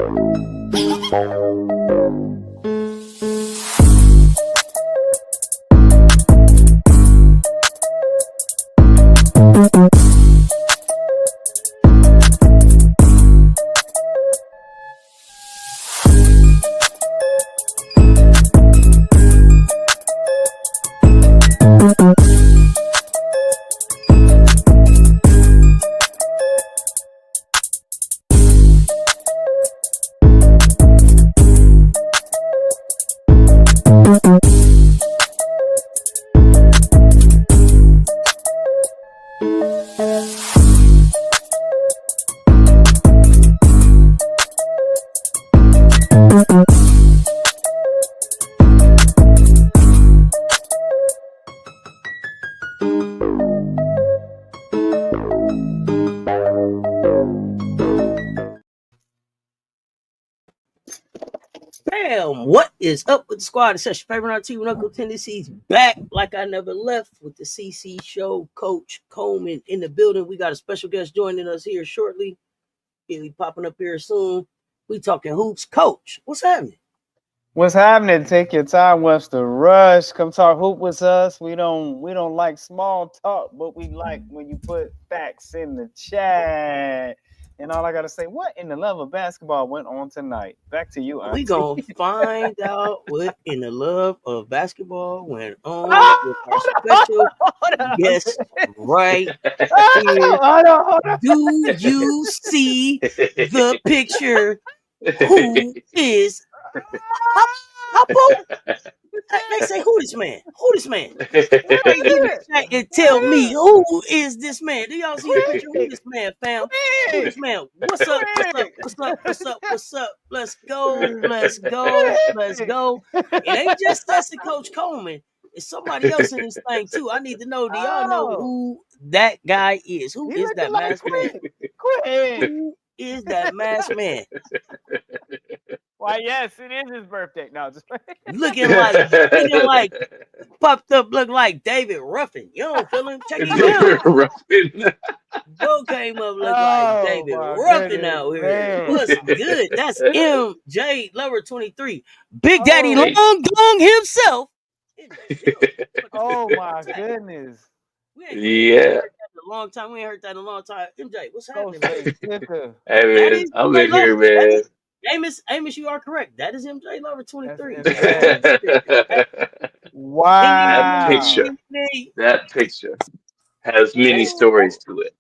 Bam! What is up with the squad? It's your favorite RT with Uncle Tendencies back like I never left with the CC show. Coach Coleman in the building. We got a special guest joining us here shortly. He'll be popping up here soon. We talking hoops. Coach, what's happening? What's happening? Take your time. What's the rush? Come talk hoop with us. We don't like small talk, but we like when you put facts in the chat. And all I gotta say, what in the love of basketball went on tonight? Back to you, Auntie. We gonna find out what in the love of basketball went on with our special guest right here. Hold on. Do you see the picture? Who is They say, who this man? Who this man? And tell me, who is this man? Do y'all see the picture? Who this man, fam? Who this man? What's up? What's up? Let's go. It ain't just us and Coach Coleman. It's somebody else in this thing, too. I need to know, do y'all know who that guy is? Who is that masked man? Who is that masked man? Why, yes, it is his birthday. No, just looking like puffed up, look like David Ruffin. You don't feel him? Check him out. Ruffin. Joe came up look like David Ruffin out here. Man. What's good? That's MJ Lover 23. Big Daddy Long Dong himself. Oh my goodness. Yeah. A long time. We ain't heard that in a long time. MJ, what's happening, man? Hey man, I'm in here, man. Amos, you are correct. That is MJ Lover 23. Wow. That picture has many stories to it.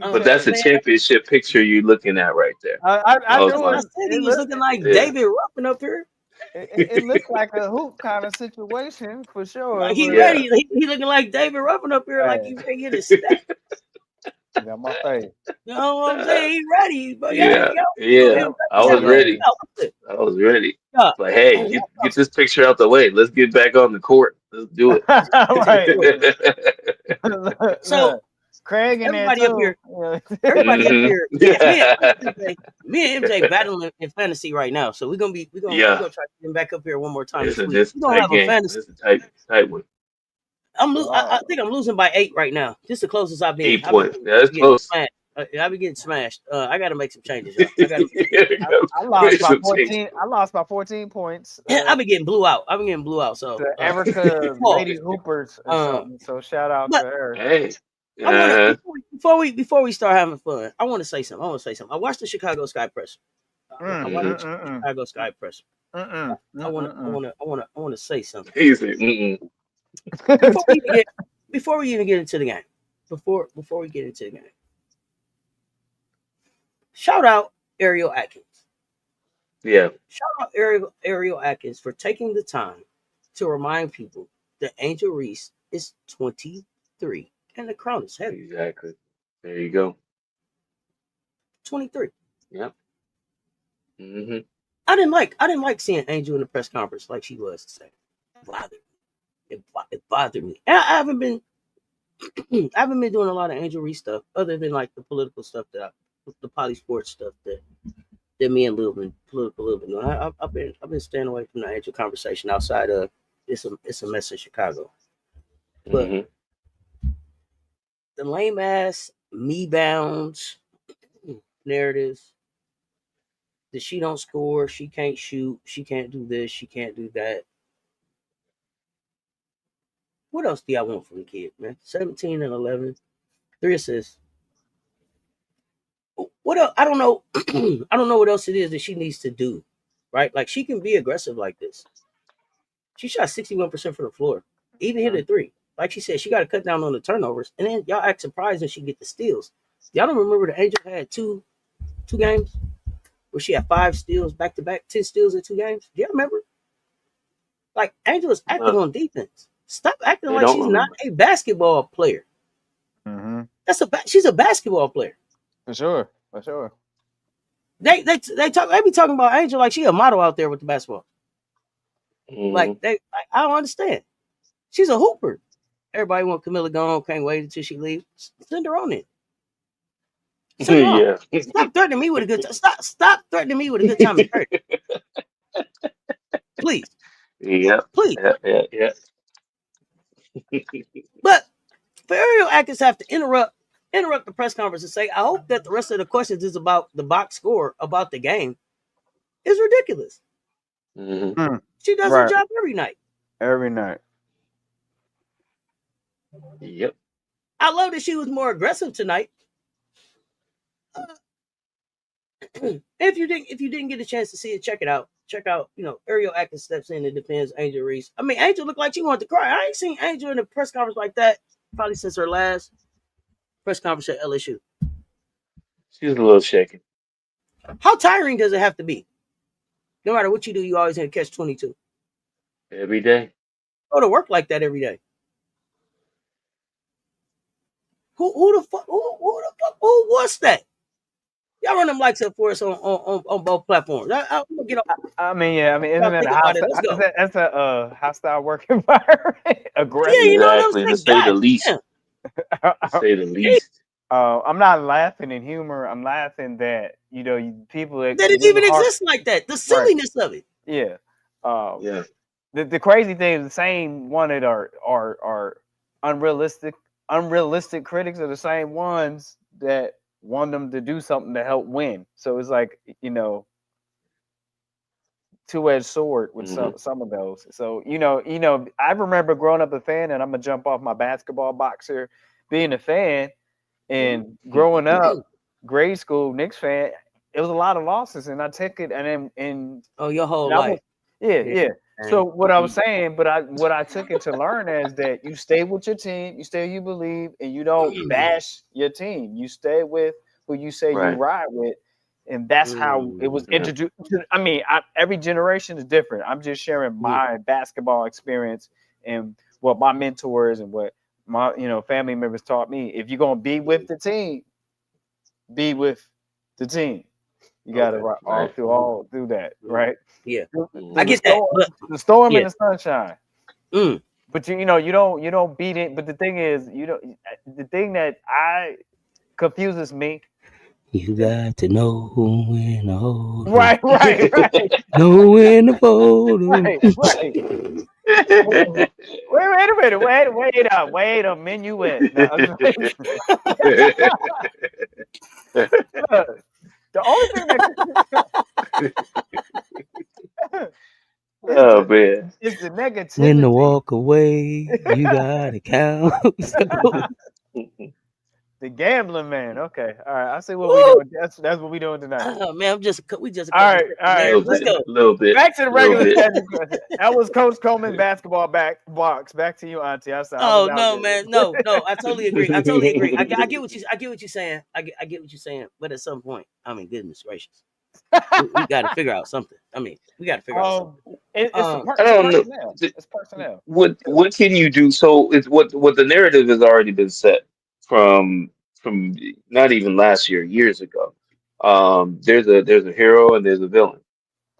But that's a championship picture you're looking at right there. I said he was looking like David Ruffin up here. It looks like a hoop kind of situation for sure. Like he ready. He looking like David Ruffin up here, like he ready to hit his step. Got my face. You know what I'm saying? He ready. But yeah. I was ready. But hey, get this picture out the way. Let's get back on the court. Let's do it. So Craig and everybody up here. Everybody up here. Me and MJ battling in fantasy right now. So we're gonna try to get him back up here one more time this week. We're gonna have a fantasy. This is a tight one. I think I'm losing by 8 right now. Just the closest I've been. 8 points. Yeah, that's close. I've been getting smashed. I got to make some changes. Y'all. I lost by 14. I lost by 14 points. I've been getting blew out. So Erica Lady Hoopers. So shout out to her. Hey. Before we start having fun, I want to say something. I watched the Chicago Sky Press. I want to say something. Easy. Before we even get into the game. Before we get into the game. Shout out Ariel Atkins. Yeah. Shout out Ariel Atkins for taking the time to remind people that Angel Reese is 23 and the crown is heavy. Exactly. There you go. 23. Yep. Mm-hmm. I didn't like seeing Angel in the press conference like she was today. It bothered me. And I haven't been doing a lot of Angel Reese stuff other than like the political stuff the poly sports stuff that me and Lil been doing. I've been staying away from the Angel conversation outside of it's a mess in Chicago. But the lame ass me bounds narratives, that she don't score, she can't shoot, she can't do this, she can't do that. What else do y'all want from the kid, man? 17 and 11, 3 assists. What else? I don't know. I don't know what else it is that she needs to do, right? Like she can be aggressive like this. She shot 61% from the floor, even hit a three. Like she said, she got to cut down on the turnovers, and then y'all act surprised when she get the steals. Y'all don't remember the Angel had two games where she had 5 steals back to back, 10 steals in 2 games. Do y'all remember? Like Angel is acting on defense. Stop acting They like don't she's remember. not a basketball player. Mm-hmm. She's a basketball player. For sure. For sure. They be talking about Angel like she a model out there with the basketball. Like I don't understand. She's a hooper. Everybody want Camilla gone. Can't wait until she leaves. Send her on in. Send her on. Yeah. Stop threatening me with a good time. Stop threatening me with a good time in 30. Please. Yeah. Please. Yeah. But for Ariel Atkins have to interrupt the press conference and say, I hope that the rest of the questions is about the box score, about the game, is ridiculous. Mm-hmm. She does her job every night. Every night. Yep. I love that she was more aggressive tonight. If you didn't get a chance to see it, check it out. Check out, Ariel Atkins steps in and defends Angel Reese. I mean, Angel looked like she wanted to cry. I ain't seen Angel in a press conference like that probably since her last press conference at LSU. She was a little shaky. How tiring does it have to be? No matter what you do, you always have to catch 22. Every day. Go to work like that every day. Who the fuck who was that? Y'all run them likes up for us on both platforms. I'm gonna get off. I mean, isn't that Let's go. that's a hostile work environment? Aggressive. Yeah, you know what I'm saying? To say the least. To say the least. I'm not laughing in humor. I'm laughing that people that it even exists like that. The silliness of it. Yeah. Yeah. The crazy thing is the same one that are unrealistic critics are the same ones that want them to do something to help win. So it's like, two-edged sword with some of those. So, I remember growing up a fan, and I'm gonna jump off my basketball boxer, being a fan and growing up, grade school, Knicks fan, it was a lot of losses, and I took it and your whole life. Yeah. So what I was saying, what I took it to learn is that you stay with your team, you stay, you believe, and you don't bash your team. You stay with who you say you ride with, and that's how it was introduced. I mean, every generation is different. I'm just sharing my basketball experience and what my mentors and what my family members taught me. If you're gonna be with the team, be with the team. You got to all through that, right? Yeah, I get that. But the storm and the sunshine. But you don't beat it. But the thing is, the thing that confuses me. You got to know when to hold. Right. Know when to fold. Right. Wait a minute. Wait a minuet. No, the only thing that oh man, is the negativity. When to walk away, you gotta count. The gambling man. Okay, all right. I see what we doing. That's what we doing tonight. Oh man, we just all right. Let's go. A little bit. Back to the regular schedule question. That was Coach Coleman basketball box. Back to you, Auntie. Oh no, man, no. I totally agree. I get what you're saying. I get what you're saying. But at some point, I mean, goodness gracious, we got to figure out something. I mean, we got to figure out something. I don't know. It's personnel. What can you do? So it's what the narrative has already been set from not even last year, years ago. There's a hero and there's a villain,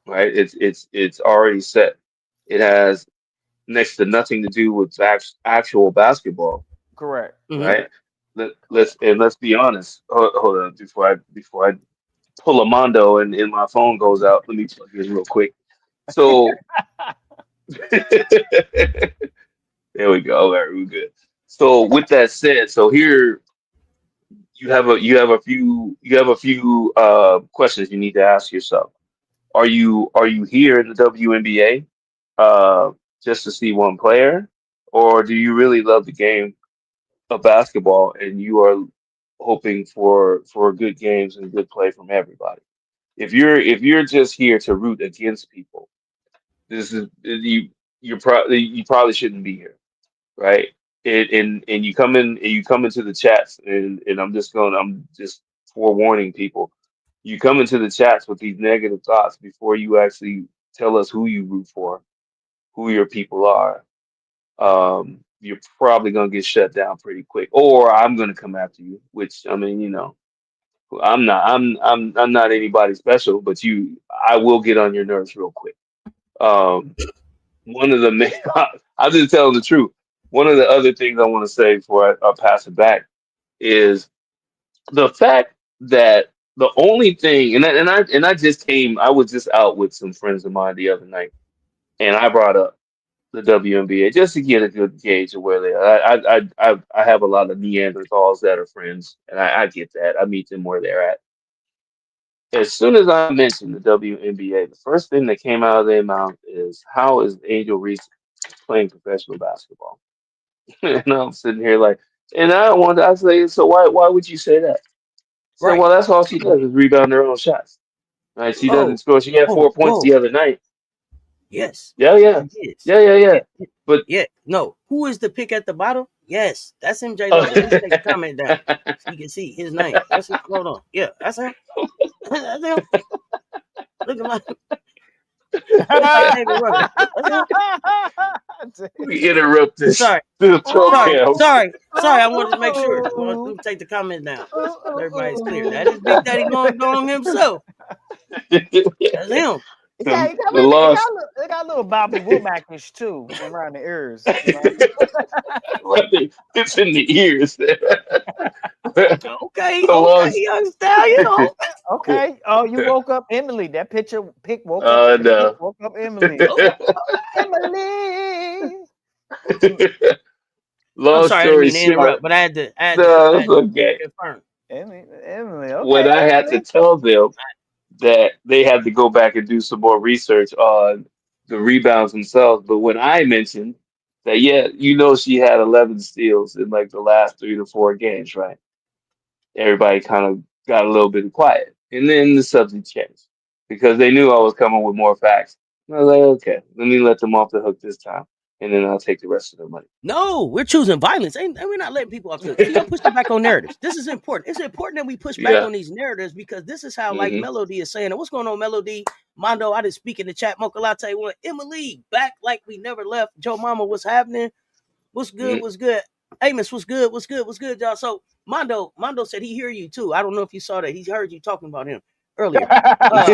right? It's already set. It has next to nothing to do with actual basketball. Correct. Right. Let's be honest. Hold on before I pull a Mondo and my phone goes out. Let me plug this real quick. So there we go. All right, we're good. So with that said, so here you have a few questions you need to ask yourself. Are you here in the WNBA just to see one player, or do you really love the game of basketball and you are hoping for good games and good play from everybody? If you're just here to root against people, this is you probably shouldn't be here, right? And you come into the chats, and I'm just forewarning people. You come into the chats with these negative thoughts before you actually tell us who you root for, who your people are. You're probably gonna get shut down pretty quick, or I'm gonna come after you. Which, I mean, I'm not anybody special, but I will get on your nerves real quick. Um, one of the main, I'm just telling the truth. One of the other things I want to say before I pass it back is the fact that the only thing, I was just out with some friends of mine the other night, and I brought up the WNBA just to get a good gauge of where they are. I have a lot of Neanderthals that are friends, and I get that. I meet them where they're at. As soon as I mentioned the WNBA, the first thing that came out of their mouth is, "How is Angel Reese playing professional basketball?" And I'm sitting here like, and I say, so why would you say that? So, Right. well, that's all she does is rebound her own shots. Right? She doesn't Oh, score. She had oh, 4 points whoa. the other night. Yes. Yeah, yeah, It is. yeah, yeah, yeah. It- But yeah. No. Who is the pick at the bottom? Yes. That's MJ Lover. Let me take the comment down so you can see his name. That's him. Hold on. Yeah. That's him. That's him. Look at my just like David Ruffin. That's him. we interrupt this Sorry. this Sorry. program. Sorry. I wanted to make sure. Let me take the comment down so everybody's clear. That is Big Daddy going on himself. That's him. It got, it got, The it got, lost. it got a little Bobby Womack-ish too around the ears, you know. It's in the ears. The Okay. Okay, lost. young stallion. Okay. Oh, you woke up Emily. That pick woke up. The pick No. woke up Emily. Okay. Emily. I'm Long sorry, I didn't story mean to short, interrupt, but I had to no, it's okay. confirm. Emily. When Okay, I had to Emily. tell them that they had to go back and do some more research on the rebounds themselves, but when I mentioned that, yeah, she had 11 steals in like the last 3 to 4 games, right? Everybody kind of got a little bit quiet, and then the subject changed because they knew I was coming with more facts. And I was like, okay, let me let them off the hook this time, and then I'll take the rest of their money. No, we're choosing violence. And we're not letting people off the hook. See, I'm pushing back on narratives. This is important. It's important that we push back Yeah. on these narratives because this is how, like Hmm. Melody is saying, and what's going on, Melody? Mondo, I didn't speak in the chat. Mocha Latte, one. Emily, back like we never left. Joe Mama, what's happening? What's good? Hmm. What's good? Amos, what's good? What's good? What's good, y'all? So Mondo said he hear you too. I don't know if you saw that. He heard you talking about him earlier. Uh,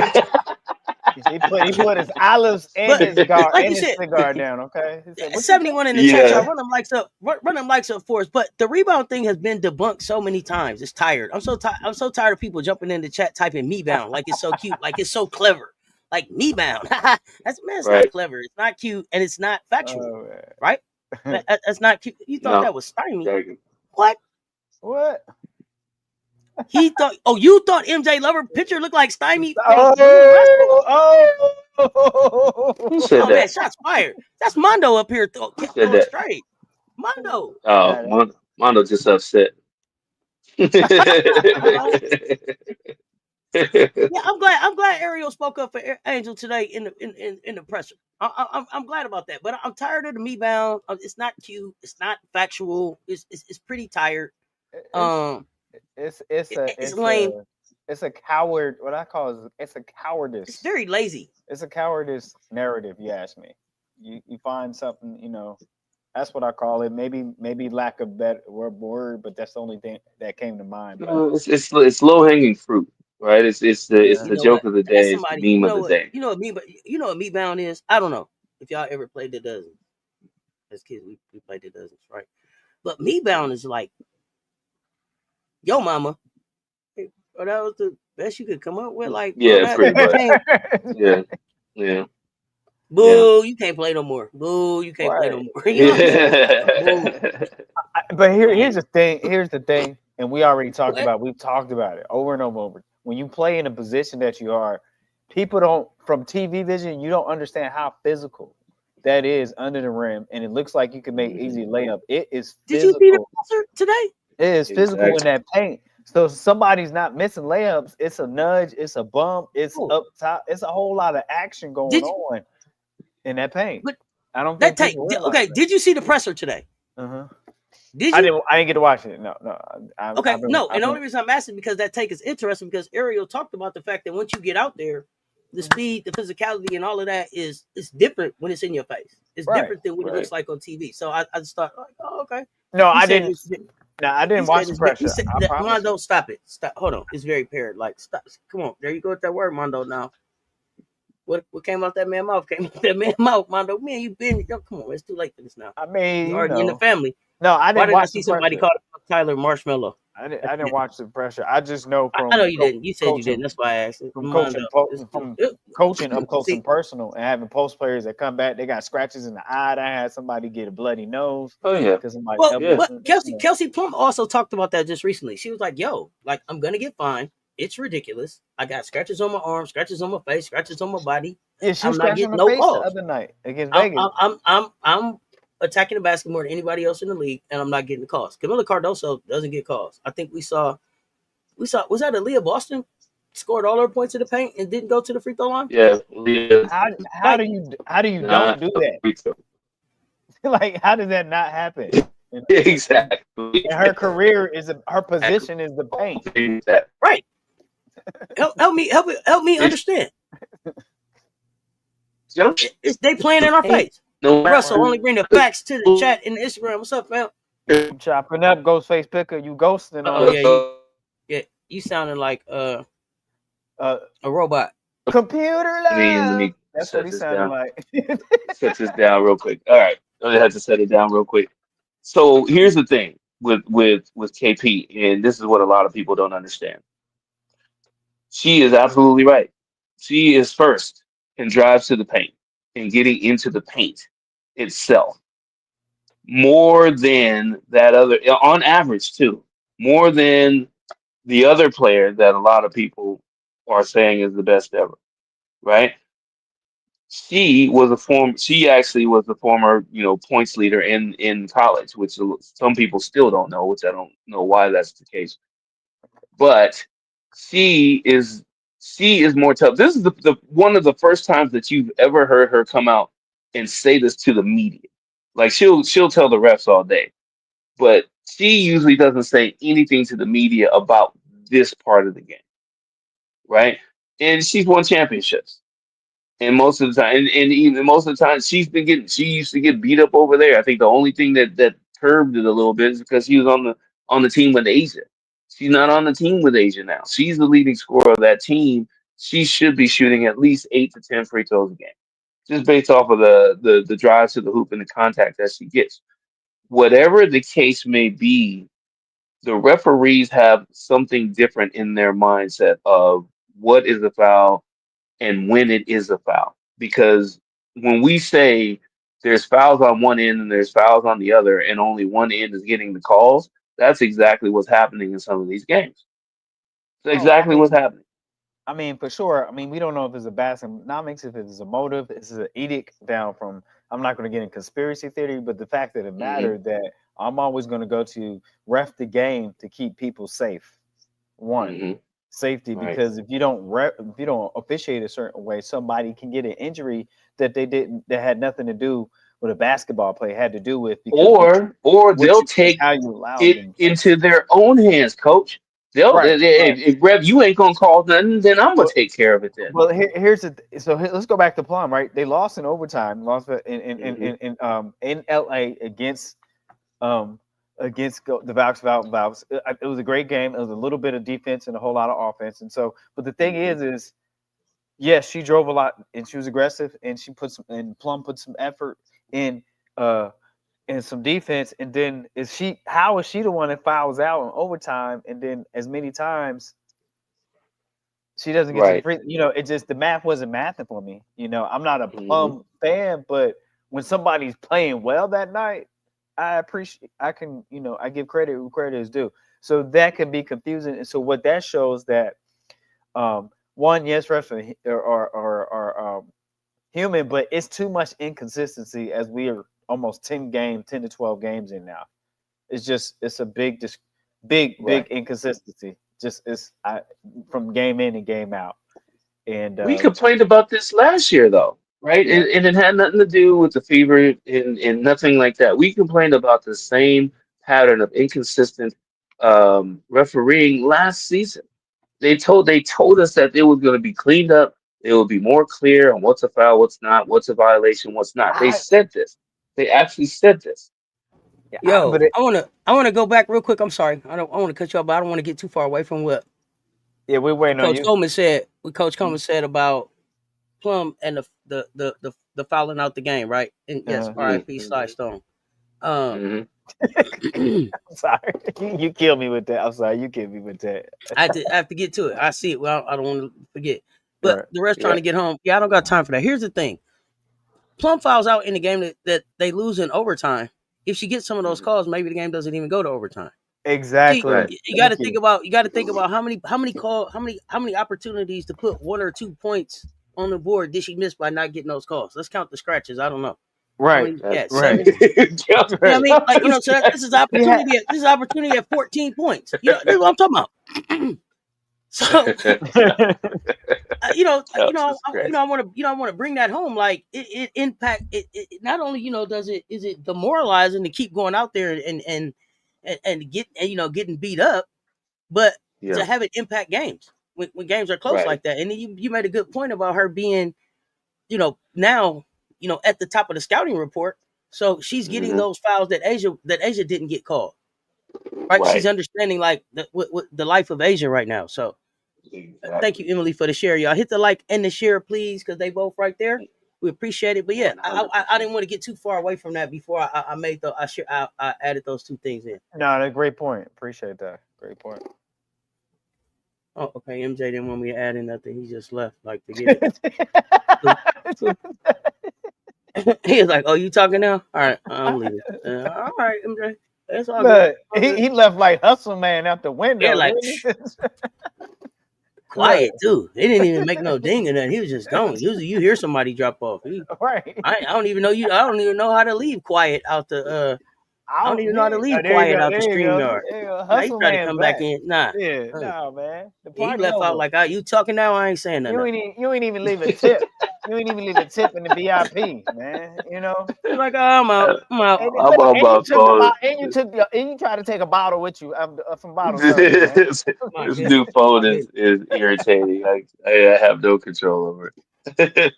He put his olives and but his cigar like you said, down. Okay. He said, "What you say?" 71 in the chat, y'all. Yeah. Run them likes up. Run them likes up for us. But the rebound thing has been debunked so many times. It's tired. I'm so tired. I'm so tired of people jumping in the chat typing me bound like it's so cute, like it's so clever. Like me bound. It's not Right. clever. It's not cute, and it's not factual. Oh, Right? man. That's not cute. You thought No. that was stymie. Exactly. What? What? He thought, oh, you thought MJ Lover picture looked like Stymie from Women Wrestling? Oh, Who said Oh man, that? shots fired. That's Mondo up here Who said throwing that? straight. Mondo. Oh, God. Mondo just upset. Uh, yeah, I'm glad Ariel spoke up for Angel today in the presser. I'm glad about that. But I'm tired of the me bound. It's not cute. It's not factual. It's pretty tired. It's Um, it's it's lame. it's a coward. What I call it's a It's cowardice. very lazy. It's a cowardice narrative. You ask me. You find something. That's what I call it. Maybe lack of better word, but that's the only thing that came to mind. But No, it's low hanging fruit, right? It's You the know joke what? of the As day. It's the somebody, meme of the day. you know what me bound is. I don't know if y'all ever played the dozens. As kids, we played the dozens, right? But me bound is like, yo, mama, hey, bro, that was the best you could come up with. Like, bro, Yeah, that pretty much. ain't. Yeah, yeah, yeah. Boo, you can't play no more. Boo, you can't play no right. more. You know what I'm saying? Boo. But Man, here's the thing. Here's the thing, and we already talked what? about. We've talked about it over and over. When you play in a position that you are, people don't, from TV vision, you don't understand how physical that is under the rim, and it looks like you can make easy layup. It is Did you see the physical. presser today? It is physical in Exactly. that paint. So somebody's not missing layups. It's a nudge. It's a bump. It's Oh, up top. It's a whole lot of action going did you? on in that paint. But I don't that think take. people realize Okay, did you see the presser today? that. Uh-huh. Did I you? didn't. I didn't get to watch it. No. Okay, no. I've And the been. only reason I'm asking because that take is interesting because Ariel talked about the fact that once you get out there, the speed, the physicality, and all of that is different when it's in your face. It's Right. different than what it looks like on TV. So I just thought, like, oh, okay. No, He I said didn't. it's. No, I He didn't said watch the it's. He pressure. said I that promise Mondo, you. stop it. Stop. Hold on. It's very paired. Like, stop. Come on. There you go with that word, Mondo. Now, what came out that man's mouth? Came out that man's mouth, Mondo. Man, you been. Yo, come on. It's too late for this now. I mean, You you already in the know. family. No, I Why didn't did I watch see the somebody pressure. call Tyler Marshmallow? I didn't watch the pressure. I just know I know from you didn't. You said you coaching didn't. That's why I asked it. from Mondo. coaching It's, from coaching up close see, and personal and having post players that come back. They got scratches in the eye. I had somebody get a bloody nose Oh yeah. because somebody well, elbowed Yeah. but them. Kelsey Plum also talked about that just recently. She was like, "Yo, like I'm gonna get fined. It's ridiculous. I got scratches on my arm, scratches on my face, scratches on my body. Yeah, she I'm was not scratched on getting the no face the calls. other night against I'm Vegas. I'm I'm I'm, I'm attacking the basket more than anybody else in the league, and I'm not getting the calls. Camila Cardoso doesn't get calls. I think we saw was that Aaliyah Boston scored all her points in the paint and didn't go to the free throw line? Yeah. Leah, How Like, do you don't not do a that? free throw. Like how does that not happen? And, Exactly. and her career is her Exactly. position is the paint. That. right. Help me It's understand. just It's they playing in our paint. face. No Russell Right. only matter bring the facts to the chat and the Instagram. What's up, man? You chopping up, Ghostface Picker. You ghosting Oh on yeah, us. you sounding like Uh, a robot. computer let love. me That's what set he this sounded down. like. Set this down real quick. All right. I had to set it down real quick. So here's the thing with KP, and this is what a lot of people don't understand. She is absolutely right. She is first and drives to the paint and getting into the paint itself more than that other, on average too, more than the other player that a lot of people are saying is the best ever, right? She actually was the former, points leader in college, which some people still don't know, which I don't know why that's the case. But she is she is more tough. This is the one of the first times that you've ever heard her come out and say this to the media. Like she'll tell the refs all day, but she usually doesn't say anything to the media about this part of the game, right? And she's won championships. And most of the time, and even most of the time, she used to get beat up over there. I think the only thing that curbed it a little bit is because she was on the team with Asia. She's not on the team with Asia now. She's the leading scorer of that team. She should be shooting at least 8 to 10 free throws a game, just based off of the drives to the hoop and the contact that she gets. Whatever the case may be, the referees have something different in their mindset of what is a foul and when it is a foul. Because when we say there's fouls on one end and there's fouls on the other, and only one end is getting the calls, that's exactly what's happening in some of these games. That's Oh, exactly what's happening. I mean, for sure. I mean, we don't know if it's a basket, if it's a motive, this is an edict down from. I'm not going to get in conspiracy theory, but the fact that it Hmm. mattered that I'm always going to go to ref the game to keep people safe. One, Hmm. safety, Right. because if you don't officiate a certain way, somebody can get an injury that they didn't that had nothing to do with a basketball play, had to do with because Or what they'll you and take how you allowed it them to play. into their own hands, coach. They'll Right, right. if Rev, you ain't gonna call nothing, then I'm gonna Well, take care of it then. well, here's let's go back to Plum. Right, they lost in overtime, lost Hmm. in LA um against the Valves. It was a great game. It was a little bit of defense and a whole lot of offense. And so, but the thing Hmm. is yes, she drove a lot and she was aggressive and Plum put some effort in uh and some defense. And then how is she the one that fouls out in overtime? And then as many times she doesn't get to the Right. free. It just the math wasn't mathing for me. I'm not a Hmm. Plum fan, but when somebody's playing well that night, I can, I give credit where credit is due. So that can be confusing. And so what that shows that one, yes, wrestling are human, but it's too much inconsistency as we are almost 10 to 12 games in now. It's a big Right. inconsistency. Just from game in and game out. And We complained about this last year, though, right? yeah, And it had nothing to do with the fever and nothing like that. We complained about the same pattern of inconsistent refereeing last season. They told us that it was going to be cleaned up. It will be more clear on what's a foul, what's not, what's a violation, what's not. They I, said this. They actually said this. but Yo, I wanna go back real quick. I'm sorry. I wanna cut you off, but I don't want to get too far away from what we're waiting on Coach you. Coleman said. What Coach Coleman said about Plum and the fouling out the game, right? And yes, R.I.P. Sly Stone. Hmm. I'm sorry, you killed me with that. I'm sorry, you killed me with that. I have to get to it. I see it. Well, I don't want to forget. But Right. the rest trying Yeah. to get home. Yeah, I don't got time for that. Here's the thing. Plum fouls out in the game that they lose in overtime. If she gets some of those Mhm. calls, maybe the game doesn't even go to overtime. See, Exactly. Right. you got to Thank think you. about how many opportunities to put 1 or 2 points on the board did she miss by not getting those calls? Let's count the scratches. I don't know. How Right. many? Yeah, That's Right. 7. You know what I Right. mean? Like, so this is You had opportunity. This is opportunity at 14 points. This is what I'm talking about. So, Counts the scratch. I want to bring that home. Like it impact it. Not only is it demoralizing to keep going out there and getting beat up, but Yeah. to have it impact games when games are close Right. like that. And then you made a good point about her being now at the top of the scouting report. So she's getting Hmm. those fouls that Asia didn't get called. Right? She's Right. understanding like the life of Asia right now. So thank you, Exactly. Emily, for the share, y'all. Hit the like and the share, please, because they both right there. We appreciate it. But yeah, I 100%. didn't want to get too far away from that before I made I added those 2 things in. no, that's a great point. Appreciate that. Great point. Oh, okay. MJ didn't want me to add in nothing. He just left. Like, forget it. He was like, "Oh, you talking now? All right, I'm leaving." All right, MJ. It's all good. Look, he left like hustle man out the Yeah, window, like didn't he? Look, quiet too. It didn't even make no ding in that. He was just going. Usually, you hear somebody drop off. right. I don't even know you. I don't even know how to leave quiet out the. I don't even know how to leave There you quiet go. out the There you stream go. yard. There you go. Now he Hustle tried to man's come back back. in. Nah, Yeah, uh, no, man. The he party left out over. like, "You talking now? I ain't saying nothing." You ain't even leave a tip. You ain't even leave a tip in the VIP, man. You know. He's like, "I'm out. I'm out." And I'm look, on and you my took the phone. and you tried to take a bottle with you from bottle service, man. this My new goodness. phone My goodness. is irritating. I have no control over it.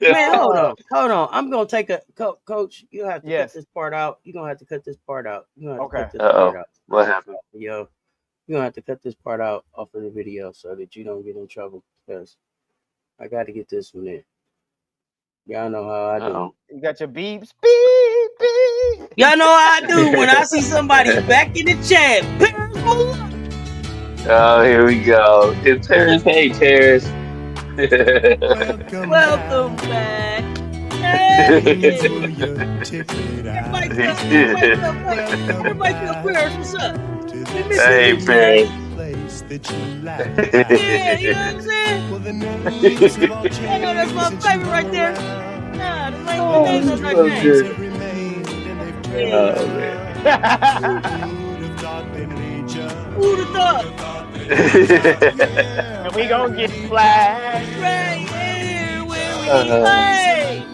Man, hold Uh, on, hold on. I'm gonna take a coach. You have to cut yes. this part out. You're gonna have to cut this part out. You're gonna have to Okay. cut this part Uh-oh. out. What happened? Yo, you're gonna have to cut this part out off of the video so that you don't get in trouble. Because I got to get this one in. Y'all know how I do. Uh-oh. You got your beeps, beep, beep. Y'all know how I do when I see somebody back in the chat. Paris Malone. Oh, here we go. It's Paris. Hey, Paris. Welcome back. Hey. Everybody tell Paris what's up. We miss you, Hey, MJ. Paris. Yeah, you know what I'm saying? I know that's my favorite right there. Nah, the Oh, name this of is that so game. good. Yeah. Oh, man. Who'd have thought? And we gonna get flagged. Right here where we Uh, play.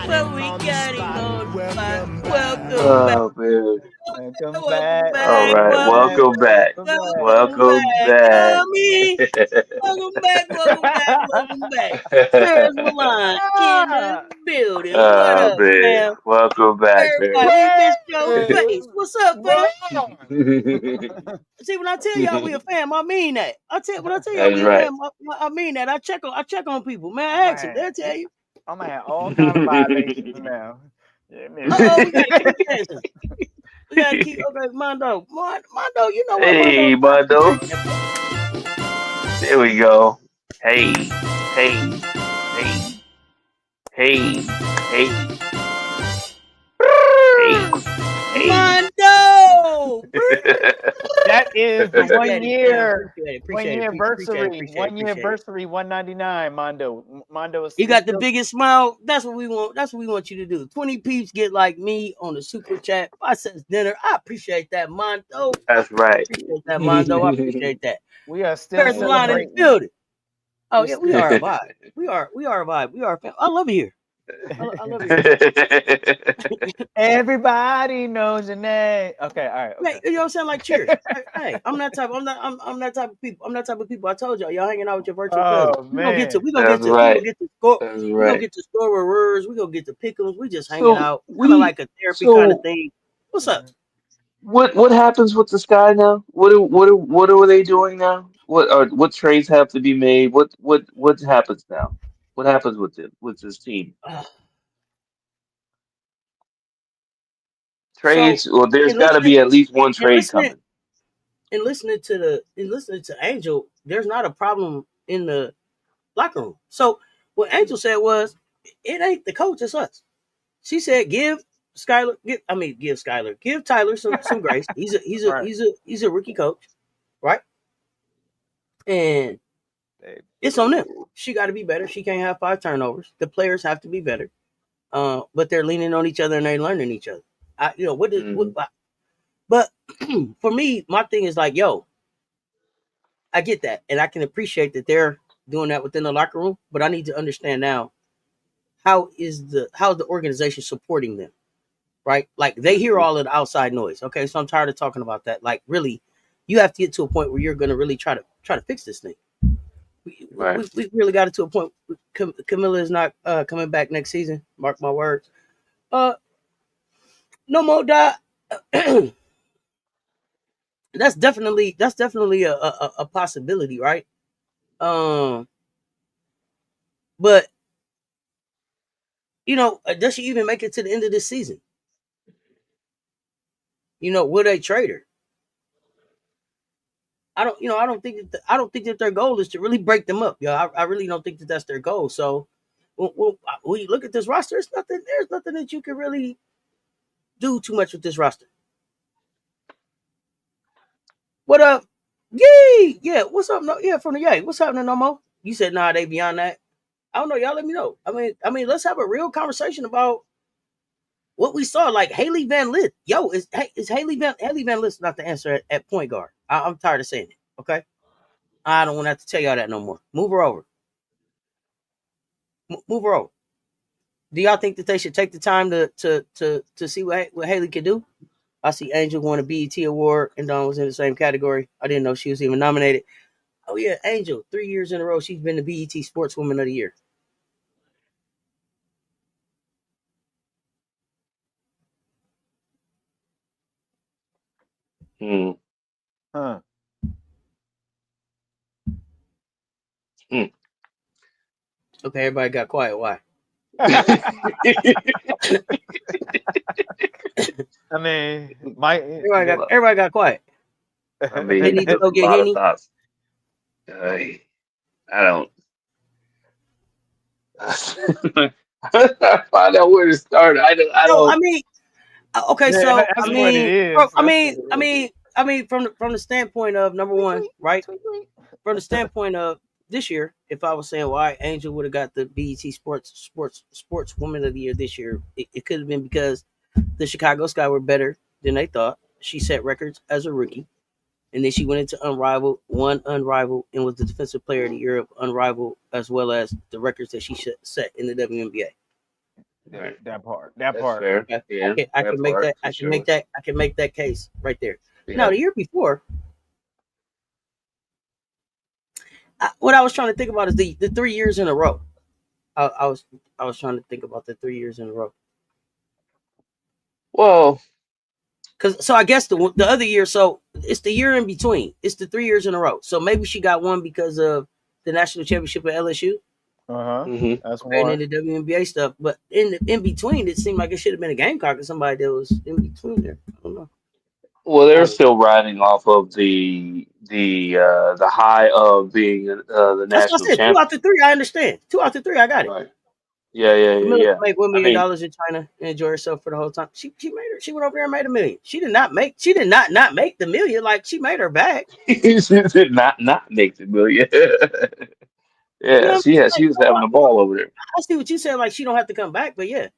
But we got it on fire. Welcome back. oh, man. Welcome Welcome back. All back. Welcome right. Welcome, back. Welcome back. Welcome back. welcome Welcome back. back. Me. Welcome back. Welcome back. Welcome back. Paris Milan in the Ah, building. What Oh, up, man. fam? Welcome back, Everybody, Paris. we missed your Paris, face. What's up, fam? Malone. See, when I tell y'all we a fam, I mean that. When I tell y'all That's we a right. fam, I mean that. I check on people, man. I ask them, Man, they'll tell you. I'm gonna have all kind of violations now. Yeah, We gotta keep dancing. We gotta keep. Okay, Mondo, you know what, Mondo? Hey, Mondo. There we go. Hey, hey, hey, hey, hey, hey, hey. Mondo. That is the Appreciate it, fam. one Appreciate it. year Appreciate anniversary, it. Appreciate it. 199, Mondo. Mondo is You got the still biggest smile. That's what we want. That's what we want you to do. 20 peeps get like me on the super chat. I says dinner. I appreciate that, Mondo. That's right. Appreciate that, Mondo. I appreciate that. we are still Paris the line in the celebrating. building. Oh We yeah, we still are a vibe. We are a vibe. We are a fam. I love it here. I love it here. everybody knows your name. Okay, all right, Hey, okay. you know what I'm saying? Like cheers. Hey, I'm that type. I'm that type of people. I'm that type of people. I told y'all hanging out with your virtual cousins. Oh man. That's We gonna right. get to score. That's We gonna right. get to scorers. We gonna get to pick'ems. We just hanging So out, kind of we like a therapy kind of so thing. What's up? Mhm. what happens with the sky now? What are they doing now? What trades have to be made? What happens now? What happens with this team? So Trades? Well, there's in got to listening be at least one in trade listening coming. in listening to Angel, there's not a problem in the locker room. So what Angel said was, it ain't the coach, it's us. She said, give Skyler, give Tyler some grace. Right. He's a rookie coach, right? And They- it's on them. She got to be better. She can't have 5 turnovers. The players have to be better. But they're leaning on each other and they're learning each other. Hmm. But for me, my thing is like, yo, I get that, and I can appreciate that they're doing that within the locker room. But I need to understand now, how's the organization supporting them, right? Like they hear Hmm. all of the outside noise. Okay, so I'm tired of talking about that. Like really, you have to get to a point where you're going to really try to fix this thing. Right. We really got it to a point. Camilla is not coming back next season. Mark my words. Uh, no more die. That's definitely a possibility, right? Um, but does she even make it to the end of this season? Will they trade her? I don't think I don't think that their goal is to really break them up. I really don't think that that's their goal. So, when you look at this roster, there's nothing that you can really do too much with this roster. What up? Yay! Yeah, what's up? No, yeah, from the Yay. What's happening, no more? You said nah, they beyond that. I don't know. Y'all let me know. I mean, let's have a real conversation about what we saw. Like Haley Van Lith. Yo, is Haley Van Lith not the answer at point guard? I'm tired of saying it. Okay, I don't want to have to tell y'all that no more. Move her over. Move her over. Do y'all think that they should take the time to see what Haley can do? I see Angel won a BET award and Dawn was in the same category. I didn't know she was even nominated. Oh yeah, Angel, 3 years in a row, she's been the BET Sportswoman of the Year. Hmm. Huh. Hmm. Okay, everybody got quiet. Why? I mean, my Everybody got quiet. I They mean, need to there's go a get lot of Henny. thoughts. I I don't. I find out where to start. I No, I don't. mean, okay, yeah, so that's what it is. That's what it is. from the standpoint of number Tweet, one, tweet, right? tweet, tweet. From the standpoint of this year, if I was saying why Angel would have got the BET Sportswoman of the Year this year, it could have been because the Chicago Sky were better than they thought. She set records as a rookie, and then she went into Unrivaled, won Unrivaled, and was the Defensive Player of the Year of Unrivaled, as well as the records that she set in the WNBA. Right. That part. That That's part. fair. Okay, Yeah, I that can make part that. for sure. I can make that case right there. Now, Yeah. the year before, what I was trying to think about is the 3 years in a row. I was trying to think about the 3 years in a row. Well, Cause so I guess the other year, so it's the year in between. It's the 3 years in a row. So maybe she got one because of the national championship at LSU, Uh-huh. hmm That's and then one. the WNBA stuff. But in between, it seemed like it should have been a Gamecock or somebody that was in between there. I don't know. well, I they're don't know. still riding off of the high of being the That's what national I said. Two out champion. the three, I understand. Two out the three, I got it. Right. Camilla yeah. made $1 I million mean, in China and enjoy herself for the whole time. She went over there and made $1 million. She did not make the million. Like she made her back. she did not make the million. You know Yeah, what I'm saying? Like, she was having a ball over there. I see what you said. Like she don't have to come back, but yeah,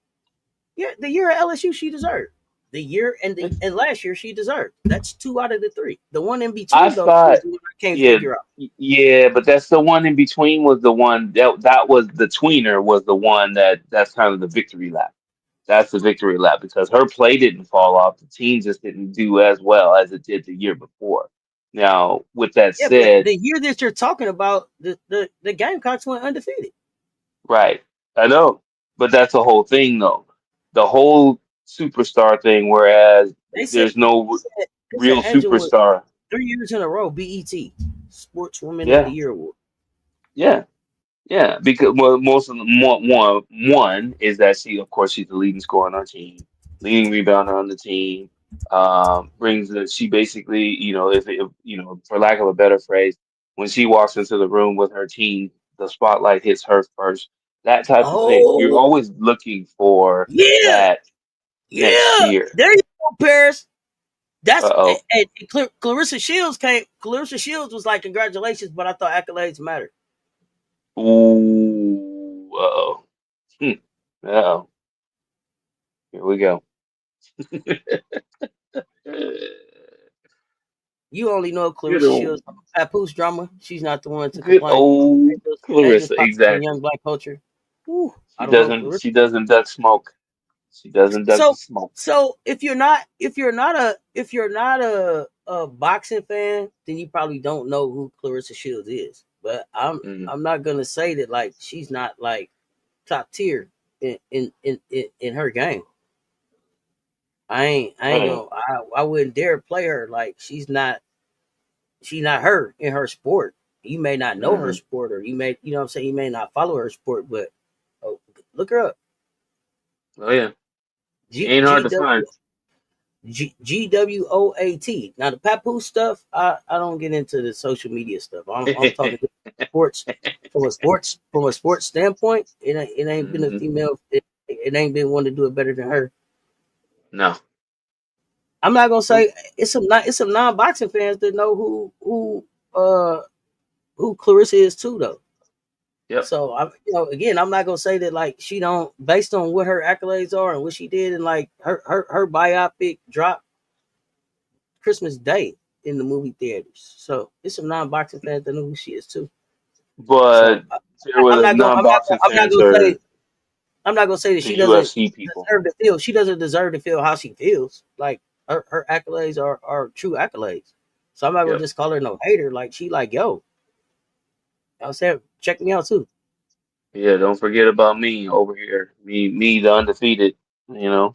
the year at LSU she deserved. The year and last year she deserved. That's 2 out of the 3. The one in I between though thought, is the one I can't yeah, figure out. yeah, but that's the one in between was the one that was the tweener was the one that's kind of the victory lap. That's the victory lap because her play didn't fall off. The team just didn't do as well as it did the year before. Now, with that Yeah, but said, the year that you're talking about, the Gamecocks went undefeated. right, I know, but that's the whole thing, though. The whole superstar thing, whereas They said there's no they said real Angel was superstar. 3 years in a row BET Sportswoman of the Yeah, Year award. yeah. Yeah, because well, most of the one is that she, of course, she's the leading scorer on our team, leading rebounder on the team. Brings the she basically, if for lack of a better phrase, when she walks into the room with her team, the spotlight hits her first. That type of thing. You're Oh always looking for yeah, that next yeah. year. There you go, Paris. That's Uh-oh. Clarissa Shields came. Clarissa Shields was like, "Congratulations," but I thought accolades mattered. Ooh. Uh-oh. Hmm. Uh-oh. Here we go. You only know Good Clarissa old Shields from Papoose drama. She's not the one to Good complain. old Angels Clarissa, popular in young exactly. black culture. Whew, I She don't know doesn't Clarissa. she doesn't duck smoke. She doesn't duck the So smoke. so if you're not a boxing fan, then you probably don't know who Clarissa Shields is. But Mm, I'm not gonna say that like she's not like top tier in her game. I ain't right. gonna I wouldn't dare play her like she's not her in her sport. You may not know her Hmm. sport or you know what I'm saying, you may not follow her sport, but oh, look her up. Oh yeah. She G ain't hard G to find. W GWOAT. Now the Papoose stuff, I don't get into the social media stuff. I'm talking sports from a sports standpoint. It ain't been a Hmm. female. It ain't been one to do it better than her. No. I'm not gonna Nope. say it's some non boxing fans that know uh who Clarissa is too though. Yep. So I again I'm not gonna say that like she don't based on what her accolades are and what she did and like her biopic dropped Christmas Day in the movie theaters. So it's some non-boxing fans that know who she is too. But So there I'm was not gonna non-boxing I'm not fans gonna say or that the she doesn't UFC people. deserve to feel. She doesn't deserve to feel how she feels. Like her accolades are true accolades. So I'm not gonna Yep. just call her no hater. Like she like yo, I was saying check me out too. Yeah, don't forget about me over here. Me the undefeated, you know.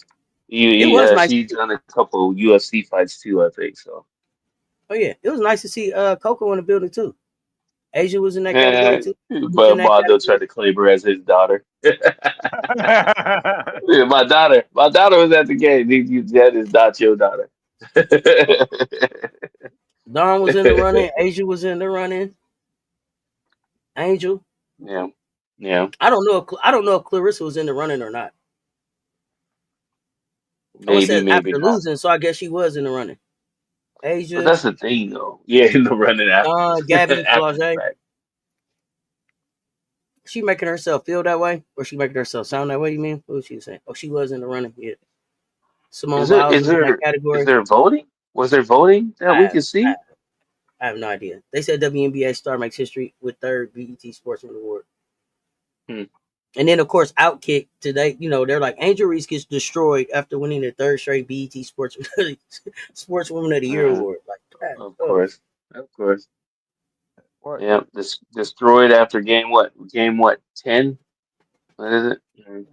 It was nice. She's done a couple UFC fights too, I think so. Oh yeah, it was nice to see Coco in the building too. Asia was in that category Eh, too. Was in but that Mondo tried category. to claim her as his daughter. Yeah, my daughter was at the game. That is not your daughter. Dawn was in the running. Asia was in the running. Angel. Yeah, yeah, I don't know if Clarissa was in the running or not. Oh, it maybe, says maybe after not. losing, so I guess she was in the running. But Asia, that's the thing, though. Yeah, in the running after Dawn, Gabby, after the Flage. fact. She making herself feel that way, or she making herself sound that way? You mean? What was she saying? Oh, she was in the running. Yeah. Simone Is there Biles is was in that there is category. there voting? Was there voting that we I, could I, see? I have no idea. They said WNBA star makes history with third BET Sportsman Award. Hmm. And then, of course, Outkick today, they're like Angel Reese gets destroyed after winning the third straight BET Sportswoman of the Year Uh, award. Like, of oh, course, of course. What? Yeah, destroyed after game what? Game what? 10? What is it? I mean,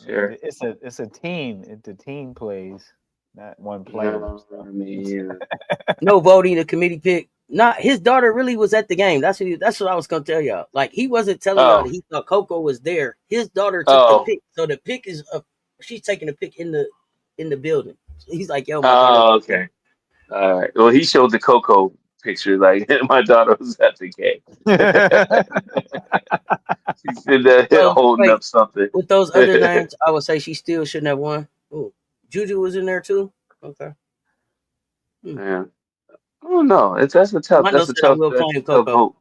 Sure. it's a team. The team plays, not one player. No, So. I mean, no voting, the committee pick. Not his daughter really was at the game. That's what I was gonna tell y'all. Like he wasn't telling y'all that oh, he thought Coco was there. His daughter took the oh, pick, so the pick is she's taking the pick in the building. So he's like, "Yo, my daughter." oh, okay. All right. Well, he showed the Coco picture. Like my daughter was at the game. She's sitting there So holding wait, up something. with those other names, I would say she still shouldn't have won. Ooh, Juju was in there too. Okay. Yeah. Oh no, Mondo that's a said I tough will that's claim a tough Coco.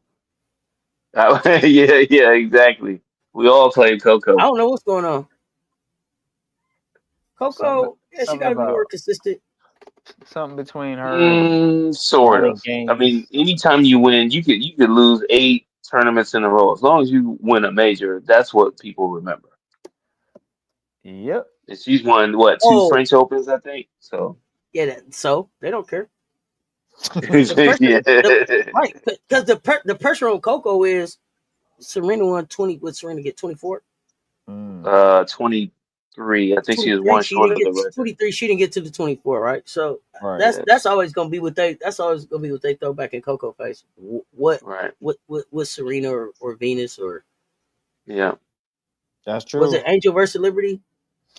vote. Yeah, exactly. We all claim I Coco. don't know what's going on. something Coco, yeah, she something got to be more about consistent. something between her and Sort winning of. I mean, games. anytime you win, you could lose 8 tournaments in a row. As long as you win a major, that's what people remember. Yep. And she's won what, two Oh, French Opens, I think. So yeah. So they don't care. The pressure, yeah, right? Because the pressure on Coco is Serena won 20. Would Serena get 24? Mm, 23. I think she was 23. one She short didn't of the get record. 23. She didn't get to the 24, right? So right. that's Yeah, that's always gonna be what they. That's always gonna be what they throw back in Coco face. What right. what Serena or Venus or Yeah, That's was true. it Angel versus Liberty?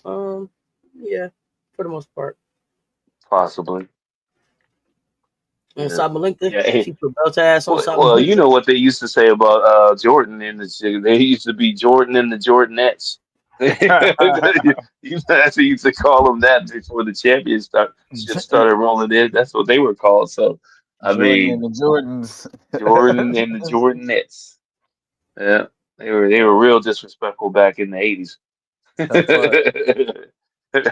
Yeah, for the most part. possibly. And Yeah, Sabalenka, yeah. she put belt ass on Well, you Sabalenka. know what they used to say about Jordan and they used to be Jordan and the Jordanettes. That's what you used to call them that before the championship started rolling in. That's what they were called. So, I Jordan and mean, the Jordans. Jordan and the Jordanettes. Yeah, they Yeah, were real disrespectful back in the 80s. that part.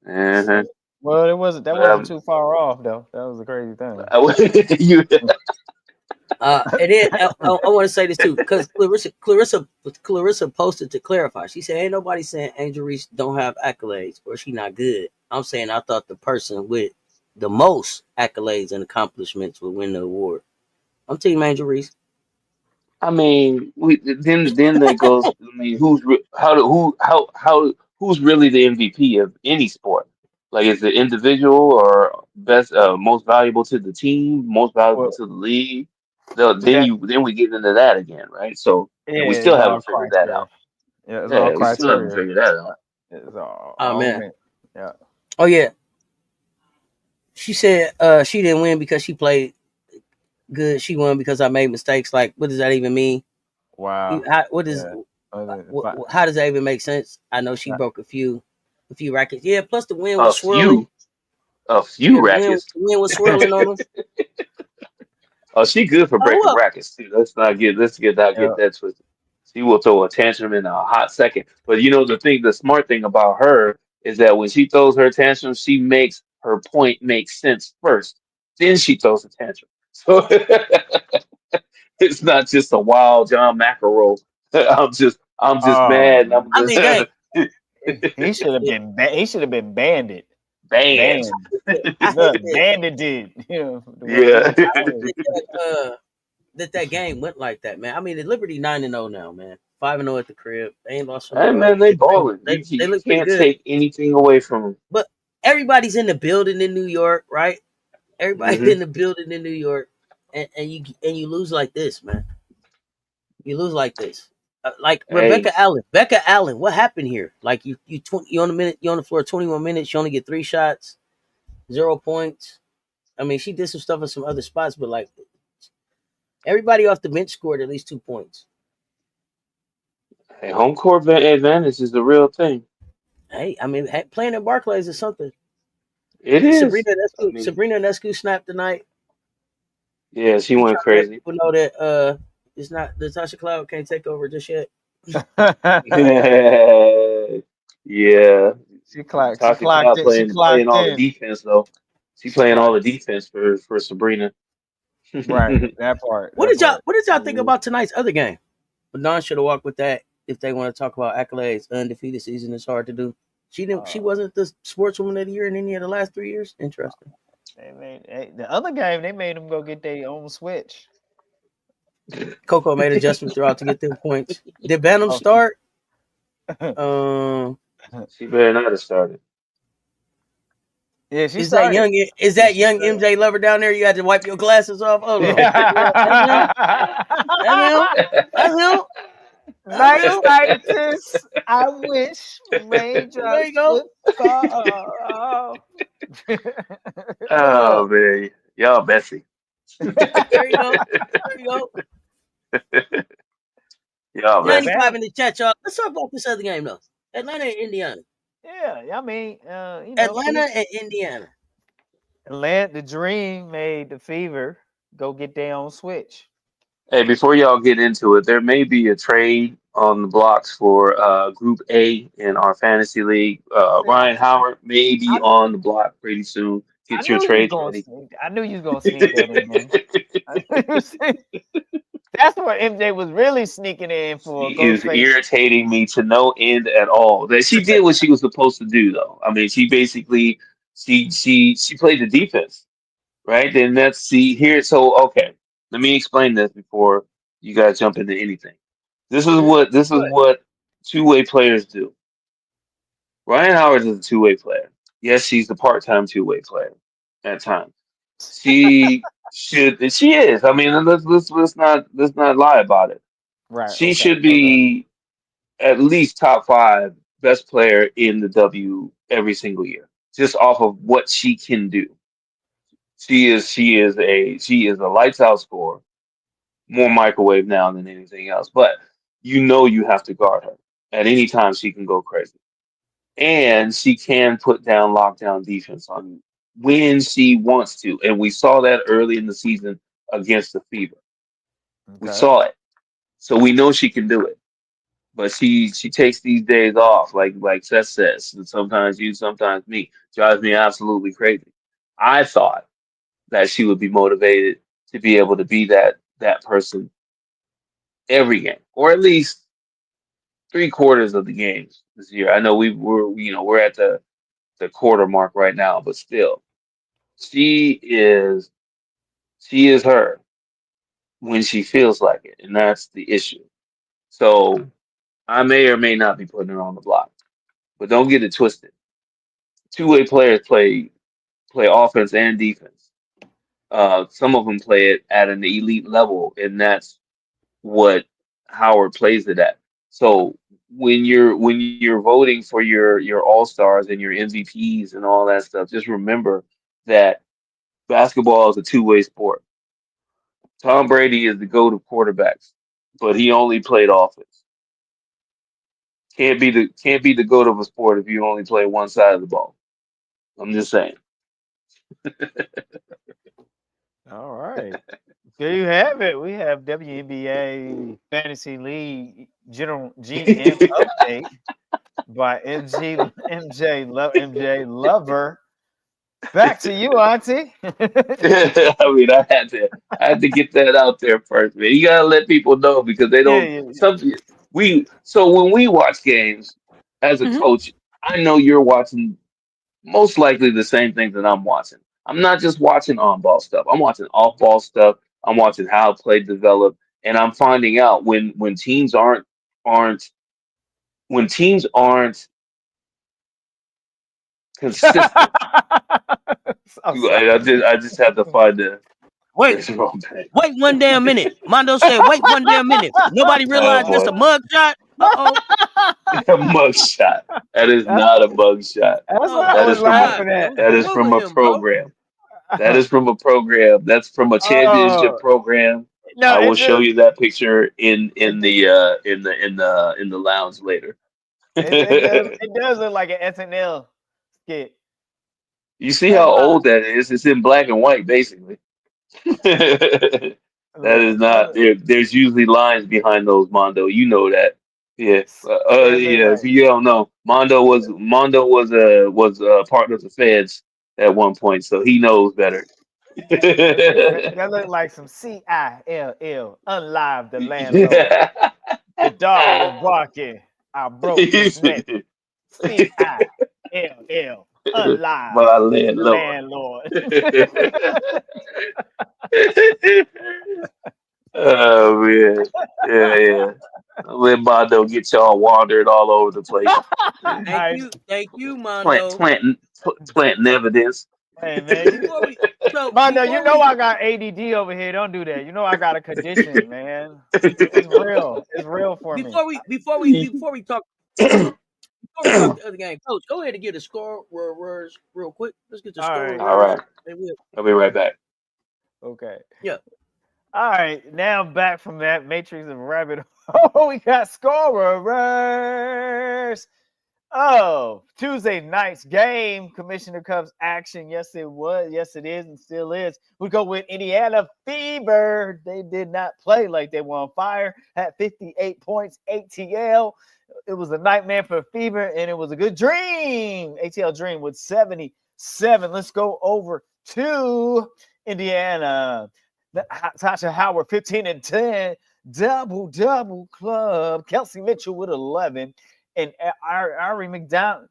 Uh-huh. Well, it wasn't that But wasn't too far off though. That was a crazy thing. you, And then I want to say this too, because Clarissa posted to clarify. She said, "Ain't nobody saying Angel Reese don't have accolades or she not good." I'm saying I thought the person with the most accolades and accomplishments would win the award. I'm Team Angel Reese. I mean, then that goes. I mean, who's really the MVP of any sport? Like, is it individual or best, most valuable to the team, most valuable Well, to the league? that Then we get into that again, right? So, yeah, and we it's still all haven't figured that criteria. out. Yeah, it's all Yeah, we still haven't criteria. figured that out. It's Oh all man. meant. Yeah. Oh yeah. She said she didn't win because she played good. She won because I made mistakes. Like, what does that even mean? Wow. What is Yeah. how does that even make sense? I know she Not- broke a few rackets. Yeah, plus the wind A was swirling. few, a Yeah, few rackets. the wind was swirling on them. Oh, she good for Who breaking up? brackets too. Let's not get yeah. that twisted. She will throw a tantrum in a hot second. But you know the smart thing about her is that when she throws her tantrum, she makes her point make sense first. Then she throws a tantrum. So it's not just a wild John McEnroe. I'm just Oh, mad and I'm I mean, dang. gonna he should have Yeah, been. He should have been banded. banned. Banned. I hate Look, that. banded did. You know the way he Yeah. was I hate playing. that game went like that, man. I mean, the Liberty 9-0 now, man. 5-0 at the crib. They ain't lost on the Hey road. man, they balling. They You look pretty can't good. take anything away from But everybody's in the building in New York, right? them. Everybody's in the building in New York, and you lose like this, man. You lose like this. Like Hey, Rebecca Allen. Becca Allen, what happened here? Like you on the minute, you on the floor 21 minutes, you only get 3 shots, 0 points. I mean, she did some stuff in some other spots, but like everybody off the bench scored at least 2 points. hey, home court advantage is the real thing. Hey, I mean, playing at Barclays is something. It is. I mean, Sabrina Nescu snapped tonight. yeah, she She went trying to let crazy. people know that it's not Natasha Cloud can't take over just yet. Yeah, she clocked. She Tasha clocked Cloud it. She playing clocked all the in. defense though. She She playing all the clocked. defense for Sabrina. Right. That part. What That did y'all part. What did y'all think Mhm. about tonight's other game? But Don should have walked with that if they want to talk about accolades. Undefeated season is hard to do. She didn't. She Uh, wasn't the sportswoman of the year in any of the last 3 years. Interesting. the other game. They made them go get their own switch. Coco made adjustments throughout to get them points. Did Bantam Oh, start? Um, She better not have started. yeah, she is that started. young? Is Yeah, that she young started. MJ Lover down there? You had to wipe your glasses off. Hold on. Yeah, that's him. That's Yeah. him. That's him. That's Night him. scientist. I wish There you raindrops go. would fall. Oh man, y'all messy. There you go. There you go. Yeah, man. 95 in the chat, y'all. Let's talk about this other game, though. Atlanta and Indiana. Yeah, I mean, Atlanta and Indiana. Atlanta, the Dream made the Fever go get their own switch. Hey, before y'all get into it, there may be a trade on the blocks for Group A in our fantasy league. Ryan Howard may be I, on the block pretty soon. I Get your knew you was trades gonna ready. sneak. I knew you was gonna sneak that in there. I knew you was- That's what MJ was really sneaking in for. She is Ghostface. irritating me to no end at all. That she did what she was supposed to do, though. I mean, she basically she played the defense, right? Then let's see here. So okay, let me explain this before you guys jump into anything. This is What? what two-way players do. Ryan Howard is a two-way player. Yes, she's the part-time two-way player at times. She is. I mean, let's not lie about it. Right. She Okay. should be at least top five best player in the W every single year, just off of what she can do. She is a lights out scorer, more microwave now than anything else. But you have to guard her. At any time she can go crazy. And she can put down lockdown defense on you when she wants to. And we saw that early in the season against the Fever. We Okay. saw it. So we know she can do it. But she takes these days off, like Seth says. And sometimes you, sometimes me. Drives me absolutely crazy. I thought that she would be motivated to be able to be that person every game, or at least three-quarters of the games this year. I know we're at the quarter mark right now, but still, she is she is her when she feels like it, and that's the issue. So I may or may not be putting her on the block, but don't get it twisted. Two-way players play offense and defense. Some of them play it at an elite level, and that's what Howard plays it at. So when you're voting for your all stars and your MVPs and all that stuff, just remember that basketball is a two-way sport. Tom Brady is the GOAT of quarterbacks, but he only played offense. Can't be the GOAT of a sport if you only play one side of the ball. I'm just saying. All right. There you have it. We have WNBA Fantasy League General GM update by MJ Lover. Back to you, Auntie. I mean, I had to get that out there first, man. You gotta let people know because they Yeah, don't. yeah, So when we watch games as a Mhm. coach, I know you're watching most likely the same things that I'm watching. I'm not just watching on ball stuff. I'm watching off ball stuff. I'm watching how play develop, and I'm finding out when teams aren't when teams aren't consistent. I'm I sorry. just I just have to find the Wait, there's the wrong thing. wait one damn minute. Mondo said, wait one damn minute. Nobody Oh realized this boy. a mug shot? Uh-oh. A mug shot. That is That's not a what, mug shot. that's what Oh I That my was is from a God, laughing man. at. We that is full from with a him, bro. program. That is from a program. That's from a championship Oh program. no, I will it show just you that picture in it, in the in the lounge later. it does look like an SNL skit. You see how That's why old that is? It's in black and white, basically. That is look. not there. There's usually lines behind those, Mondo. You know that. Yeah. That look Yeah. If like you don't know, Mondo was part of the feds at one point, so he knows better. that look like some CILL. Unlive the landlord. The dog was barking. I broke his neck. CILL. Unlive My the landlord. landlord. Oh man. Yeah, yeah. Let Mondo get y'all wandering all over the place. Nice. Thank you, Plant, Mondo. planting, planting evidence. Hey man, Before we, so Mondo, you before know we, I got ADD over here. Don't do that. You know I got a condition, man. It's real. It's real for me. before we, before we, before we talk, before we talk the other game, Coach, go ahead and get the score words real quick. Let's get the All score right. All words, right. and we'll. I'll be right back. Okay. Yeah. All right. Now back from that matrix of rabbit hole, we got scorers. Oh, Tuesday night's game, Commissioner Cup's action. Yes, it was. Yes, it is, and still is. We go with Indiana Fever. They did not play like they were on fire. Had 58 points. ATL. It was a nightmare for Fever, and it was a good dream. ATL Dream with 77. Let's go over to Indiana. Tasha Howard, 15 and 10. Double club. Kelsey Mitchell with 11. And Ari McDonald.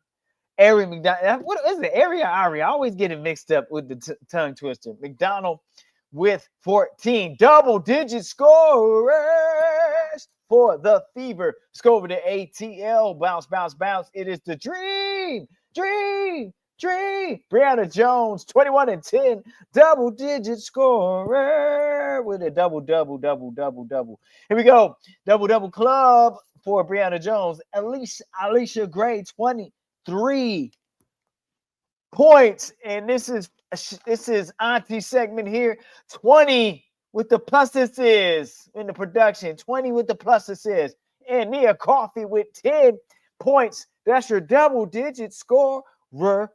What is it? Ari or Ari? I always get it mixed up with the tongue twister. McDonald with 14. Double-digit scorers for the Fever. Let's go over to ATL. Bounce. It is the Dream. Brianna Jones, 21 and 10. Double-digit scorer with a double. Here we go. Double club for Brianna Jones. Alicia Gray, 23 points. And this is Auntie segment here. 20 with the pluses in the production. 20 with the pluses. And Nia Coffee with 10 points. That's your double-digit score. For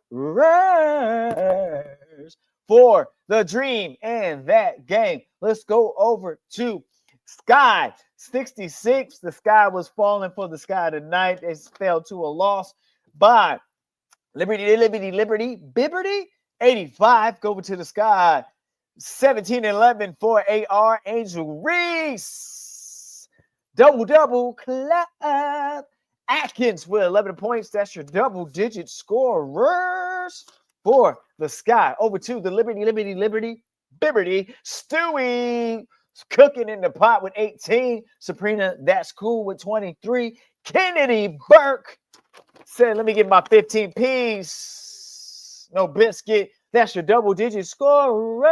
the Dream and that game. Let's go over to Sky. 66. The Sky was falling for the Sky tonight. They fell to a loss by Liberty. 85. Go over to the Sky. 17 and 11 for AR. Angel Reese. Double club. Atkins with 11 points. That's your double-digit scorers for the Sky. Over to the Liberty. Stewie cooking in the pot with 18. Sabrina, that's cool with 23. Kennedy Burke said, let me get my 15 piece. No biscuit. That's your double-digit scorers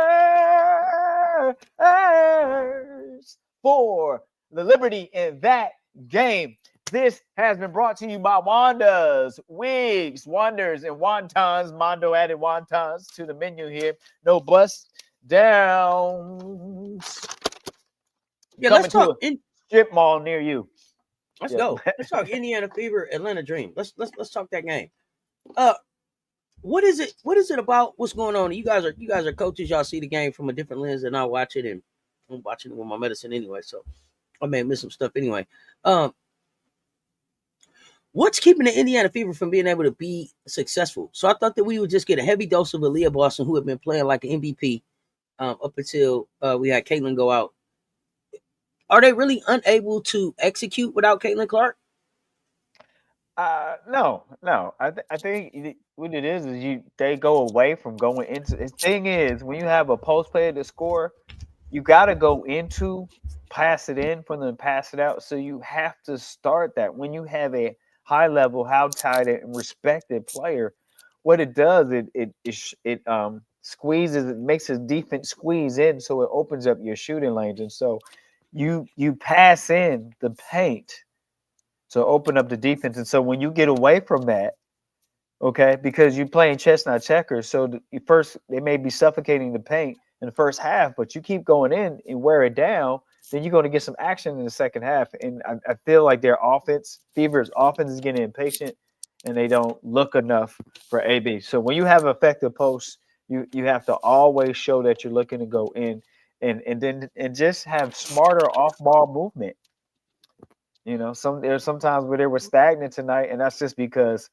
for the Liberty in that game. This has been brought to you by Wanda's Wigs, Wonders, and Wontons. Mondo added wontons to the menu here. No bust downs. Yeah, let's talk strip mall near you. Let's go. Let's talk Indiana Fever, Atlanta Dream. Let's talk that game. What is it? What is it about? What's going on? You guys are coaches. Y'all see the game from a different lens, and I watch it, and I'm watching it with my medicine anyway. So I may miss some stuff anyway. What's keeping the Indiana Fever from being able to be successful? So I thought that we would just get a heavy dose of Aaliyah Boston, who had been playing like an MVP up until we had Caitlin go out. Are they really unable to execute without Caitlin Clark? No. I think what it is they go away from going into. The thing is, when you have a post player to score, you got to go into pass it in for them to pass it out. So you have to start that when you have a high level, how tight and respected player. What it does, it squeezes, it makes his defense squeeze in, so it opens up your shooting lanes, and so you pass in the paint to open up the defense. And so when you get away from that, okay, because you're playing chess, not checkers, so they may be suffocating the paint in the first half, but you keep going in and wear it down, then you're going to get some action in the second half. And I feel like their Fever's offense is getting impatient, and they don't look enough for AB. So when you have effective posts, you have to always show that you're looking to go in and just have smarter off-ball movement. There's sometimes where they were stagnant tonight, and that's just because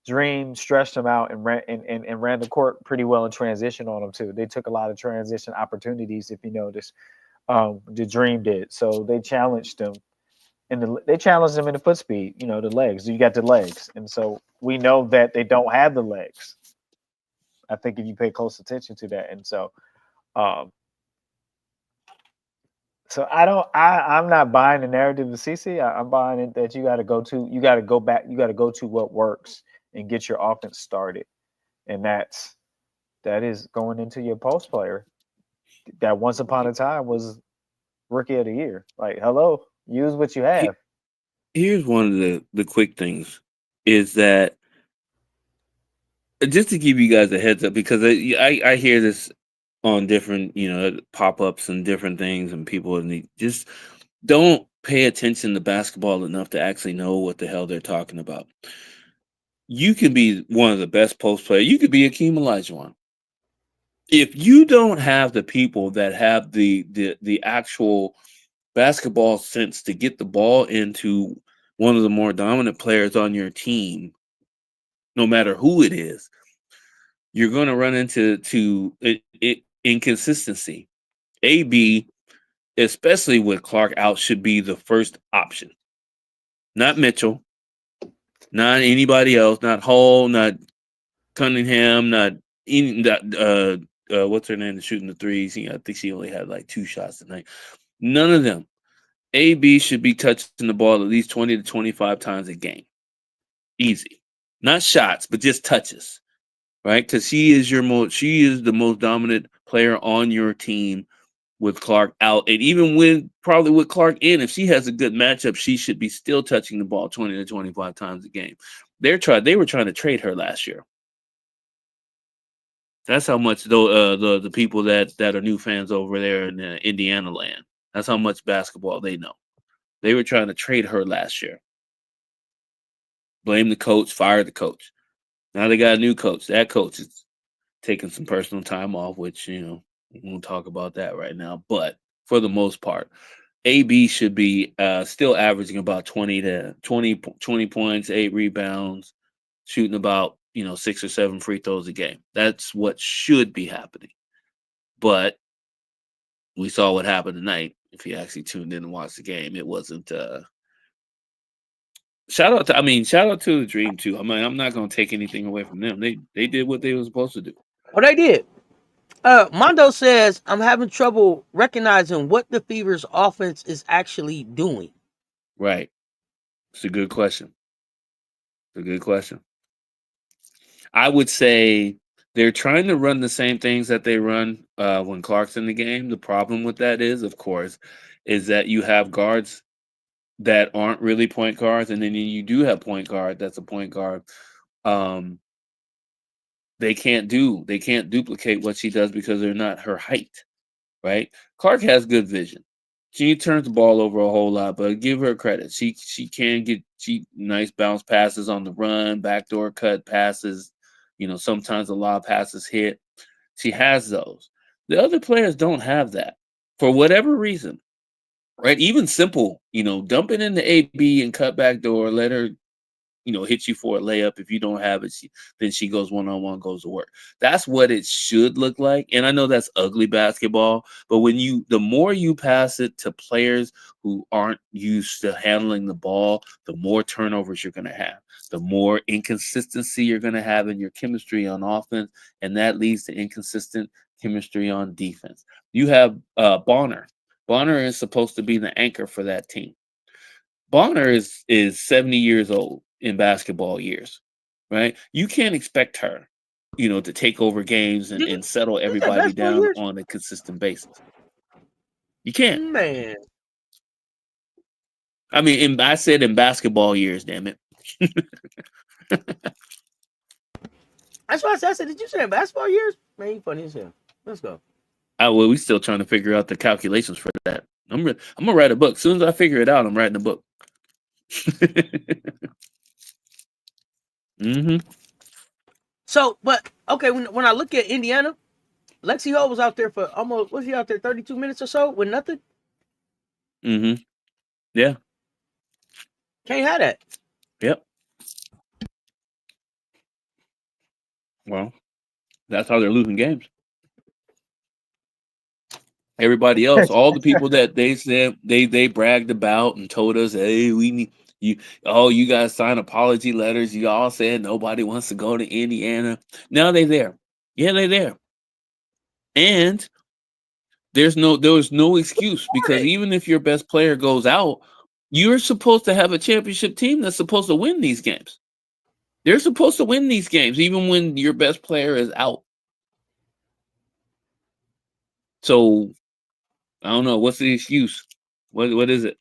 Dream stretched them out and ran the court pretty well in transition on them too. They took a lot of transition opportunities, if you notice. The Dream did. So they challenged them, and they challenged them in the foot speed. The legs. You got the legs, and so we know that they don't have the legs. I think if you pay close attention to that, and so. So I'm not buying the narrative of CC. I'm buying it that you got to go to what works and get your offense started. And that is going into your post player that once upon a time was rookie of the year. Like, hello, use what you have. Here's one of the quick things is that just to give you guys a heads up, because I hear this on different, pop-ups and different things, and people just don't pay attention to basketball enough to actually know what the hell they're talking about. You can be one of the best post players. You could be Akeem Olajuwon. If you don't have the people that have the actual basketball sense to get the ball into one of the more dominant players on your team, no matter who it is, you're going to run into inconsistency. AB, especially with Clark out, should be the first option. Not Mitchell, not anybody else, not Hall, not Cunningham, not any, what's her name, shooting the threes. I think she only had like 2 shots tonight. None of them. AB should be touching the ball at least 20 to 25 times a game. Easy. Not shots, but just touches. Right? Because she is the most dominant player on your team with Clark out. And even probably with Clark in, if she has a good matchup, she should be still touching the ball 20 to 25 times a game. They were trying to trade her last year. That's how much the people that are new fans over there in Indiana land. That's how much basketball they know. They were trying to trade her last year. Blame the coach, fire the coach. Now they got a new coach. That coach is taking some personal time off, which, we won't talk about that right now. But for the most part, AB should be still averaging about 20 points, 8 rebounds, shooting about 6 or 7 free throws a game. That's what should be happening. But we saw what happened tonight. If you actually tuned in and watched the game, it wasn't. Shout out to the Dream too. I mean, I'm not going to take anything away from them. They did what they were supposed to do. Oh, they did. Mondo says, I'm having trouble recognizing what the Fever's offense is actually doing. Right. It's a good question. I would say they're trying to run the same things that they run when Clark's in the game. The problem with that is, of course, is that you have guards that aren't really point guards, and then you do have point guard that's a point guard. They can't duplicate what she does because they're not her height, right? Clark has good vision. She turns the ball over a whole lot, but give her credit. She can get nice bounce passes on the run, backdoor cut passes. Sometimes a lot of passes hit. She has those. The other players don't have that for whatever reason, right? Even simple, dump it in the AB and cut back door, let her, hit you for a layup. If you don't have it, then she goes one-on-one, goes to work. That's what it should look like. And I know that's ugly basketball, but the more you pass it to players who aren't used to handling the ball, the more turnovers you're going to have, the more inconsistency you're going to have in your chemistry on offense, and that leads to inconsistent chemistry on defense. You have Bonner. Bonner is supposed to be the anchor for that team. Bonner is 70 years old in basketball years, right? You can't expect her, to take over games and settle everybody down on a consistent basis. You can't. Man. I mean, I said in basketball years, damn it. That's why I said, did you say in basketball years? Man, you funny as hell. Let's go. Well, we still trying to figure out the calculations for that. I'm gonna write a book. As soon as I figure it out, I'm writing a book. Mm-hmm. So, but okay, when I look at Indiana, Lexi Ho was out there for almost, was he out there 32 minutes or so with nothing? Mm-hmm. Yeah. Can't have that. Yep. Well, that's how they're losing games. Everybody else, all the people that they said they bragged about and told us, hey, we need you. Oh, you guys sign apology letters. You all said nobody wants to go to Indiana. Now they're there. Yeah, they're there. And there was no excuse, because even if your best player goes out, you're supposed to have a championship team that's supposed to win these games. They're supposed to win these games, even when your best player is out. So I don't know. What's the excuse? What is it?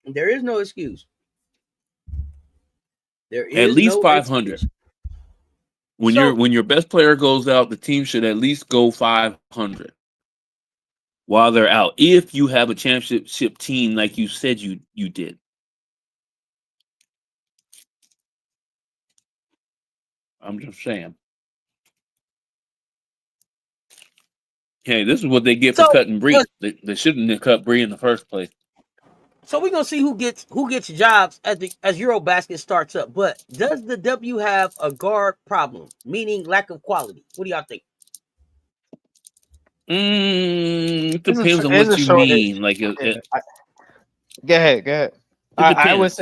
There is no excuse. There is at least no 500. excuse. So when your best player goes out, the team should at least go 500 while they're out. If you have a championship team like you said you did. I'm just saying. Hey, this is what they get for so cutting Bree. but They shouldn't have cut Bree in the first place. so we're gonna see who gets jobs as Eurobasket starts up. But does the W have a guard problem, meaning lack of quality? What do y'all think? It depends on It's what a you short. mean. Like Go ahead. Go ahead. it I would depends.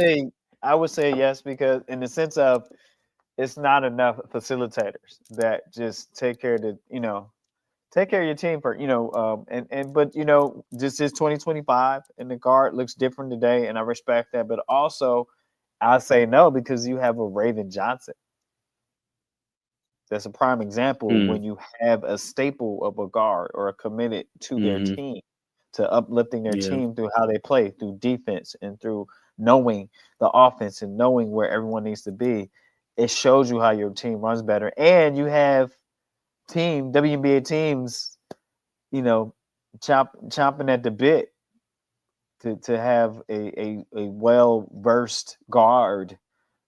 say yes, because in the sense of it's not enough facilitators that just take care of take care of your team for but this is 2025 and the guard looks different today, and I respect that, but also I say no because you have a Raven Johnson. That's a prime example Mm, when you have a staple of a guard or a committed to their hmm team, to uplifting their Yeah. team through how they play, through defense and through knowing the offense and knowing where everyone needs to be. It shows you how your team runs better. And you have WNBA teams, chomping at the bit to have a well versed guard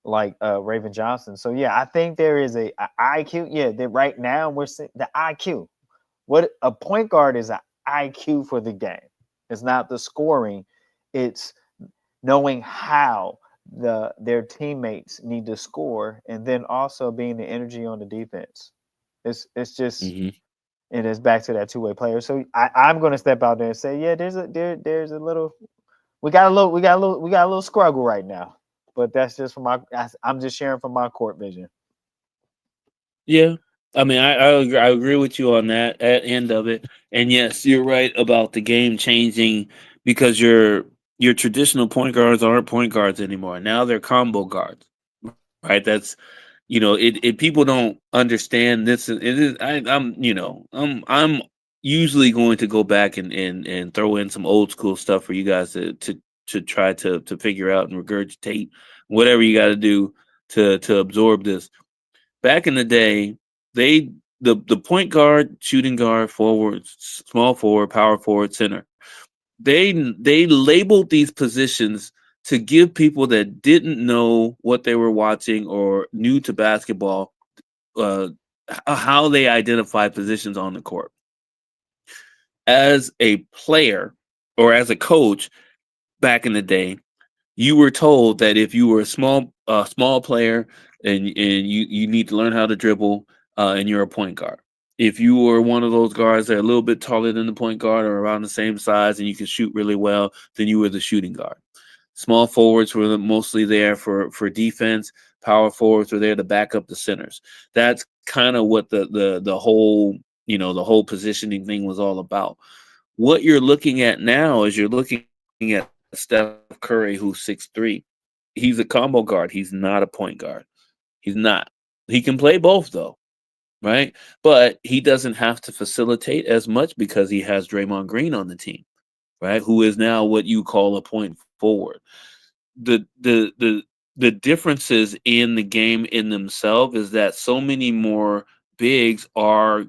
like Raven Johnson. So yeah, I think there is a IQ. Yeah, that right now we're seeing the IQ. What a point guard is, an IQ for the game. It's not the scoring. It's knowing how their teammates need to score, and then also being the energy on the defense. It's just hmm it is back to that two-way player. So I'm going to step out there and say, yeah, there's a little we got a little struggle right now, but that's just from I'm just sharing from my court vision. Yeah. I mean, I agree with you on that at end of it. And yes, you're right about the game changing because your traditional point guards aren't point guards anymore. Now they're combo guards. Right? That's it people don't understand this. It is I'm usually going to go back and throw in some old school stuff for you guys to try to figure out and regurgitate whatever you got to do to absorb this. Back in the day, the point guard, shooting guard, forward, small forward, power forward, center. They labeled these positions to give people that didn't know what they were watching or new to basketball uh, how they identify positions on the court. As a player or as a coach back in the day, you were told that if you were a small player and you need to learn how to dribble and you're a point guard. If you were one of those guards that are a little bit taller than the point guard or around the same size and you can shoot really well, then you were the shooting guard. Small forwards were mostly there for defense. Power forwards were there to back up the centers. That's kind of what the whole the whole positioning thing was all about. What you're looking at now is you're looking at Steph Curry, who's 6'3". He's a combo guard. He's not a point guard. He's not. He can play both though, right? But he doesn't have to facilitate as much because he has Draymond Green on the team, right? Who is now what you call a point forward. The differences in the game in themselves is that so many more bigs are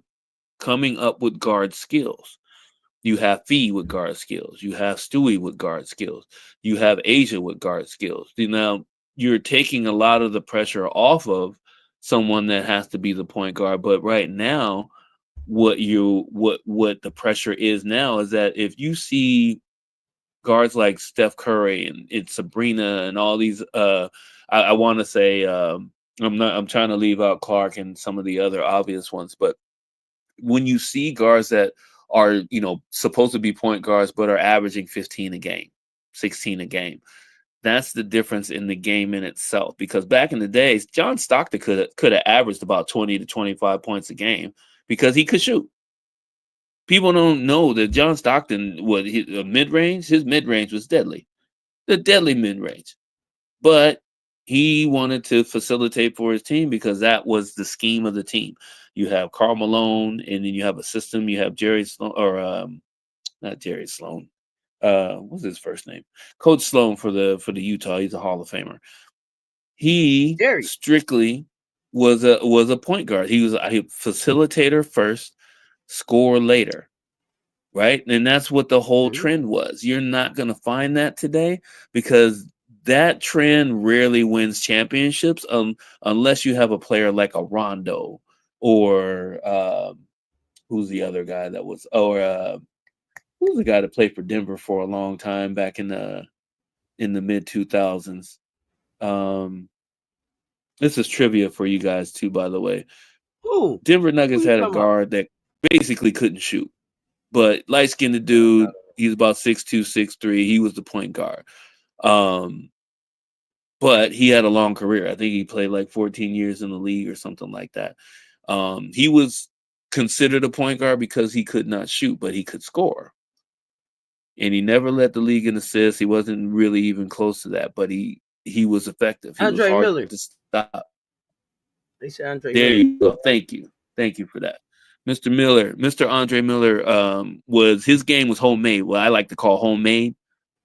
coming up with guard skills. You have Fee with guard skills. You have Stewie with guard skills. You have Asia with guard skills. Now you're taking a lot of the pressure off of someone that has to be the point guard. But right now, what the pressure is now is that if you see guards like Steph Curry and Sabrina and all these I want to say I'm trying to leave out Clark and some of the other obvious ones, but when you see guards that are supposed to be point guards but are averaging 15 a game, 16 a game, that's the difference in the game in itself. Because back in the days, John Stockton could have averaged about 20 to 25 points a game because he could shoot. People don't know that John Stockton his mid range was deadly, the deadly mid range, but he wanted to facilitate for his team because that was the scheme of the team. You have Karl Malone, and then you have a system. You have Jerry Sloan, or not Jerry Sloan. What's his first name? Coach Sloan for the Utah. He's a Hall of Famer. He Jerry. strictly was a point guard. He was a facilitator first, score later, right? And that's what the whole Mhm. trend was. You're not going to find that today because that trend rarely wins championships unless you have a player like a Rondo or who's the other guy that was who's the guy that played for Denver for a long time back in the mid 2000s. This is trivia for you guys too, by the way. Who? Denver Who Nuggets you had a talking about? guard that basically couldn't shoot, but light skinned dude. He's about 6'2", 6'3". He was the point guard. Um, but he had a long career. I think he played like 14 years in the league or something like that. He was considered a point guard because he could not shoot, but he could score. And he never led the league in assists. He wasn't really even close to that, but he was effective. He was Andre hard Miller. to stop. They say Andre There Miller. you go. Thank you for that. Mr. Miller, Mr. Andre Miller, was his game was homemade. What I like to call homemade,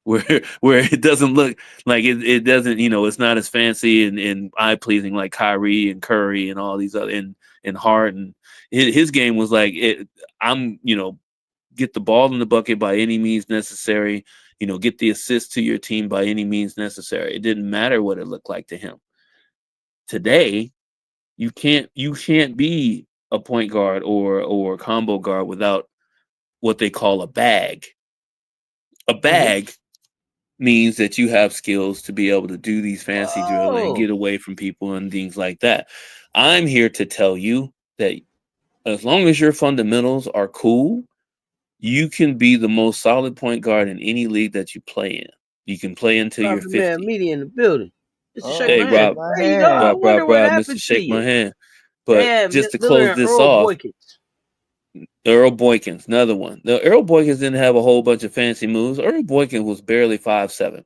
where it doesn't look like it doesn't, it's not as fancy and eye pleasing like Kyrie and Curry and all these other and Harden. His game was like I'm get the ball in the bucket by any means necessary. Get the assist to your team by any means necessary. It didn't matter what it looked like to him. Today, you can't be a point guard or combo guard without what they call a bag. A bag means that you have skills to be able to do these fancy drilling and Oh, get away from people and things like that. I'm here to tell you that as long as your fundamentals are cool, you can be the most solid point guard in any league that you play in. You can play until you're Prophet Man 50. Media in the building. Just shake Oh, Hey, my hand. shake Rob, my There you go. I hand. wonder what Mr. happened to Shake My you. Hand. But Damn, just to Miller close and this Earl off, Boykins. Earl Boykins, another one. Now, Earl Boykins didn't have a whole bunch of fancy moves. Earl Boykins was barely 5'7".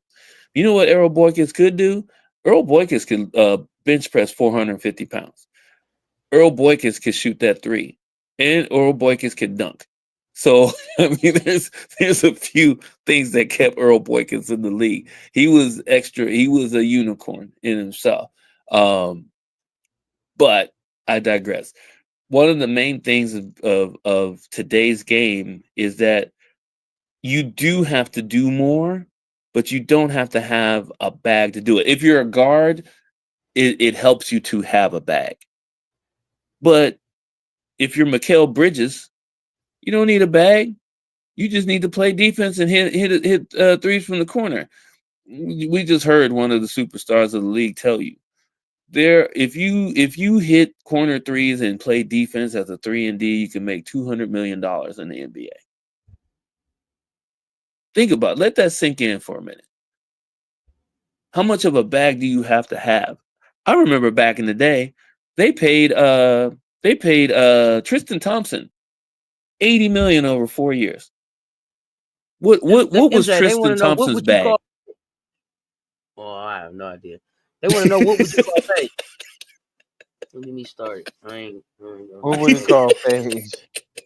You know what Earl Boykins could do? Earl Boykins could bench press 450 pounds. Earl Boykins could shoot that three, and Earl Boykins could dunk. So I mean, there's a few things that kept Earl Boykins in the league. He was extra. He was a unicorn in himself. Um, but I digress. One of the main things of today's game is that you do have to do more, but you don't have to have a bag to do it. If you're a guard, it helps you to have a bag. But if you're Mikal Bridges, you don't need a bag. You just need to play defense and hit threes from the corner. We just heard one of the superstars of the league tell you if you hit corner threes and play defense as a 3-and-D, you can make $200 million in the NBA. Think about it. Let that sink in for a minute. How much of a bag do you have to have? I remember back in the day, they paid Tristan Thompson $80 million over 4 years. What was MJ, they want Tristan to know what Thompson's would you bag? call. Oh, I have no idea. They want to know what would you call Paige. Don't get me started. I ain't What would you call Paige?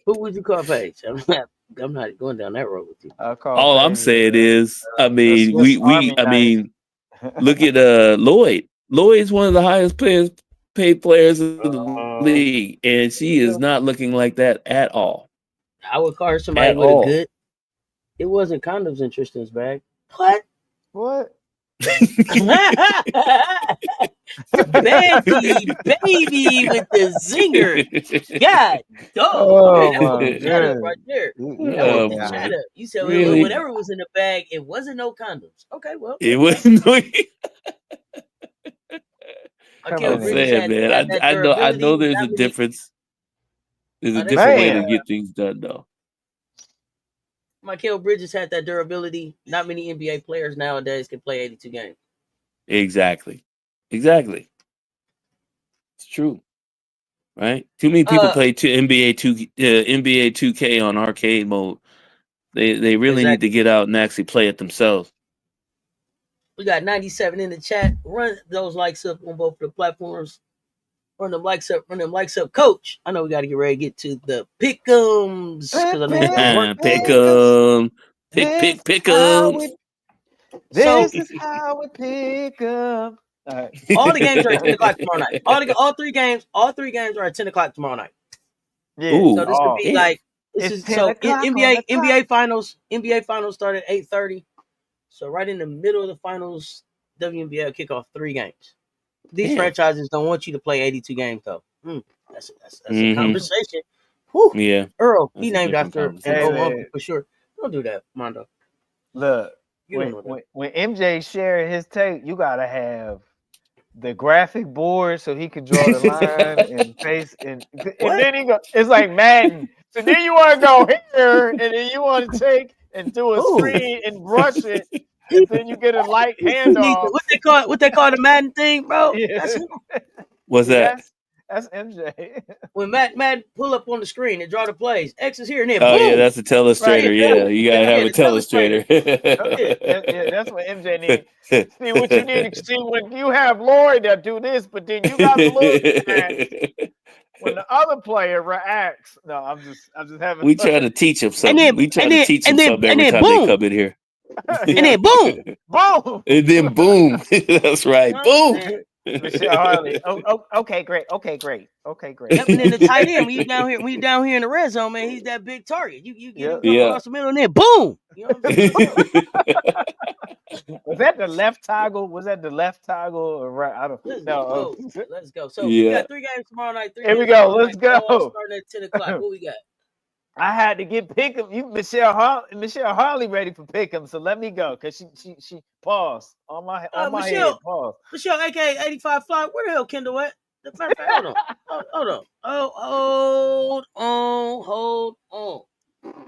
What would you call Paige? I'm not going down that road with you. I'll call All I'm Paige saying is, I the mean, Swiss Army knife. look at Lloyd. Lloyd's one of the highest paid players in the league, and she is not looking like that at all. I would call her somebody At with a all. good. It wasn't condoms in Tristan's bag. What? What? Betty, baby, with the zinger. God, dog. Oh Okay, that my would be chat up goodness. right there. You That would Oh be got chat boy, it. up. You said really? whatever was in the bag, it wasn't no condoms. Okay, well, It wasn't. Michael I'm Coming in. Bridges saying, had man. that I know durability. there's a Not many. difference. There's a They different say way Man. to get things done, though. Michael Bridges had that durability. Not many NBA players nowadays can play 82 games. Exactly. It's true. Right? Too many people play NBA 2K on arcade mode. They really need Exactly. to get out and actually play it themselves. We got 97 in the chat. Run those likes up on both of the platforms. Run them likes up, coach. I know we got to get ready to get to the pick'ems because I know you got to work. Pick Pick. 'em. This Pick how 'em. we So this is how we pick up. All the games are at 10 o'clock tomorrow night. All three games are at 10 o'clock tomorrow night. Yeah. Ooh. So this would be damn. like It's 10 o'clock on the NBA finals start at 8:30. So right in the middle of the finals, WNBA will kick off 3 games. These Damn. franchises don't want you to play 82 games though. That's a Mhm. conversation. Whew. Yeah. Earl, That's he a named different after an conversation. old Hey, uncle man. for sure. Don't do that, Mondo. Look, You don't know that. when MJ sharing his tape, you gotta have the graphic board so he can draw the line and face and What? then he go. It's like Madden. So then you want to go here and then you want to take and do a Ooh. screen and brush it, and then you get a light You need handoff. what they call the Madden thing, bro. Yeah. That's him. What's that? That's MJ. When Matt pull up on the screen and draw the plays. X is here and then Oh boom. yeah, that's a telestrator. Right, Yeah, you gotta have yeah, a the telestrator. telestrator. Yeah, that's what MJ needs. See what you need to see when you have Lori that do this, but then you got to look at when the other player reacts. No, I'm just having We fun. try to teach them something. then- we try and to then- teach them and then- something and every then time they boom. come in here. And then boom. Boom. And then boom. That's right. Boom. Michelle Harley. Okay, great. Yep, and then the tight end, when you down here in the red zone, man, he's that big target. You get him Yeah. across the middle and then boom. You know what I'm saying? Was that the left toggle? Or right? I don't know. Let's go. So we Yeah. got 3 games tomorrow night. Here we go. Let's go. Starting at 10 o'clock. What we got? I had to get Pick'em. Michelle Harley ready for Pick'em, so let me go because she paused on my Michelle. head. Pause. Michelle, aka 85 Fly, where the hell Kendall at? Hold on.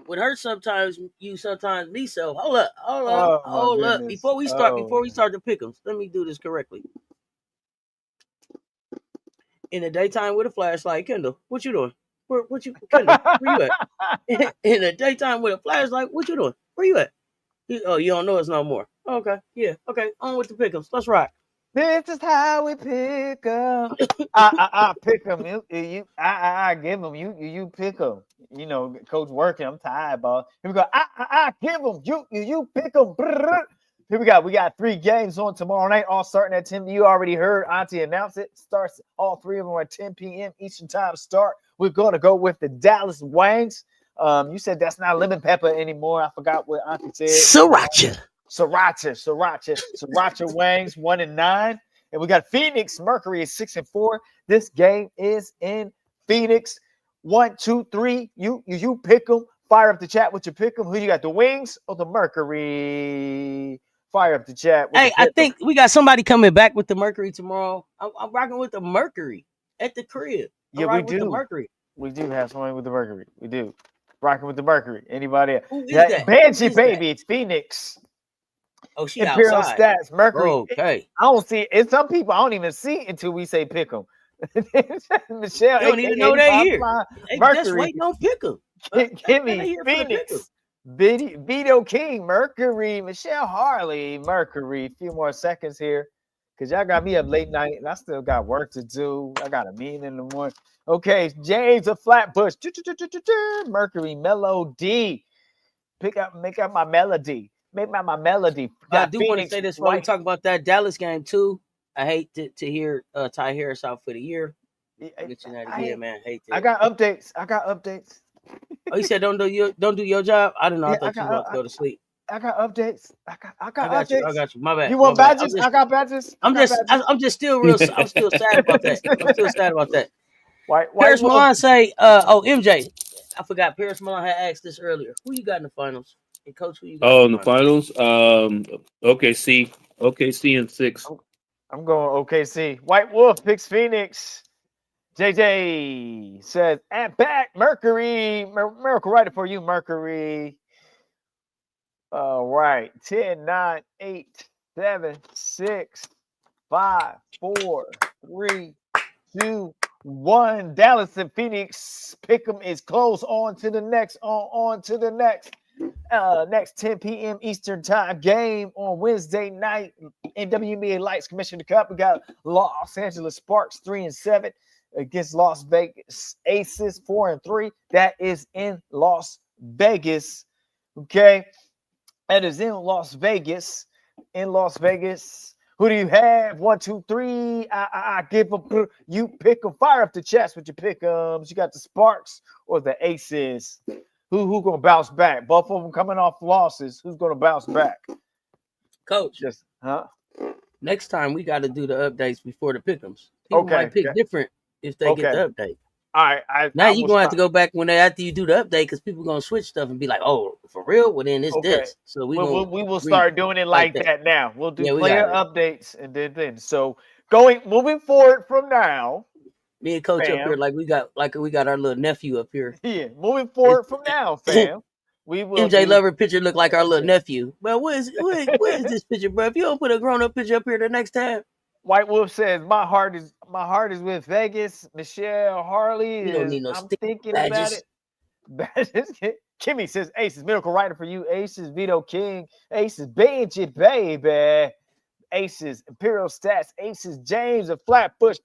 With her sometimes you sometimes me so. Hold up. Oh, my Hold up. goodness. Before we start the pick'ems, let me do this correctly. In the daytime with a flashlight, Kendall, what you doing? Kendall, where you at? In the daytime with a flashlight, what you doing? Where you at? You don't know us no more. Okay, yeah, okay. On with the pick'ems. Let's rock. This is how we pick 'em. I pick 'em. I give 'em. You pick 'em. You know, Coach working. I'm tired, ball. Here we go. I give 'em. You pick 'em. Here we got 3 games on tomorrow night, all starting at 10. You already heard Auntie announce it. Starts all 3 of them at 10 p.m. Eastern time start. We're gonna go with the Dallas Wangs. You said that's not lemon pepper anymore. I forgot what Auntie said. Sriracha Wangs 1-9, and we got Phoenix Mercury is 6-4. This game is in Phoenix. 1, 2, 3. You pick them. Fire up the chat with your pick them. Who you got, the Wings or the Mercury? Fire up the chat. Hey, I think we got somebody coming back with the Mercury tomorrow. I'm rocking with the Mercury at the crib. Yeah, we do. With the Mercury. We do have somebody with the Mercury. We do. Rocking with the Mercury. Anybody else? Who is that? Banshee, baby. It's Phoenix. Oh, she Imperial outside. Stats, Mercury. Okay. I don't see it. It's some people I don't even see until we say pick them. Michelle, They don't even know they're here. They just Mercury. waiting on pick 'em. Give me Phoenix. Vito King, Mercury, Michelle Harley, Mercury. A few more seconds here because y'all got me up late night and I still got work to do. I got a meeting in the morning. Okay, James of Flatbush. Mercury Melody. Make up my melody. Make my melody. I do want to say this while we talk about that Dallas game too. I hate to hear Ty Harris out for the year. Mention that again, man. Hate that. I got updates. Oh, you said don't do your job? I don't know. I thought you were about to go to sleep. I got updates. I got updates. updates. I got you. My bad. You want badges? I got badges. I'm still sad about that. Why Paris Milan say, MJ. I forgot Paris Milan had asked this earlier. Who you got in the finals? And coach, who you got? Oh, in the finals? OKC in 6. I'm going OKC. White Wolf picks Phoenix. JJ says, at back, Mercury. Miracle writer for you, Mercury. All right. 10, 9, 8, 7, 6, 5, 4, 3, 2, 1. Dallas and Phoenix. Pick'em is close. On to the next. On to the next. Next 10 p.m. Eastern time game on Wednesday night in WNBA Lights Commissioner Cup. We got Los Angeles Sparks 3-7 against Las Vegas Aces 4-3. That is in Las Vegas. Okay, that is in Las Vegas. In Las Vegas, Who do you have? 1, 2, 3. I give them. You pick them. Fire up the chest with your pick'ems. You got the Sparks or the Aces. Who gonna bounce back? Both of them coming off losses. Who's gonna bounce back? Coach, Just next time we got to do the updates before the pick'ems. People Okay. might pick different if they get Okay. the update. All right. Now I you're will gonna have to stop. go back after you do the update because people gonna switch stuff and be like, "Oh, for real? Well, then it's Okay. this." So we We will start doing it like like that now. We'll do Yeah, we player got it. updates and then. So moving forward from now, Me and Coach up fam. here like we got our little nephew up here. Yeah, moving forward from now, fam. We will MJ do. Lover picture look like our little nephew. Well, what is this picture, bro? If you don't put a grown up picture up here the next time, White Wolf says my heart is with Vegas. Michelle Harley we don't is. need no I'm stick thinking about badges. it. Badges. Kimmy says Aces miracle writer for you. Aces Vito King. Aces Benji baby. Aces Imperial Stats. Aces James of Flatbush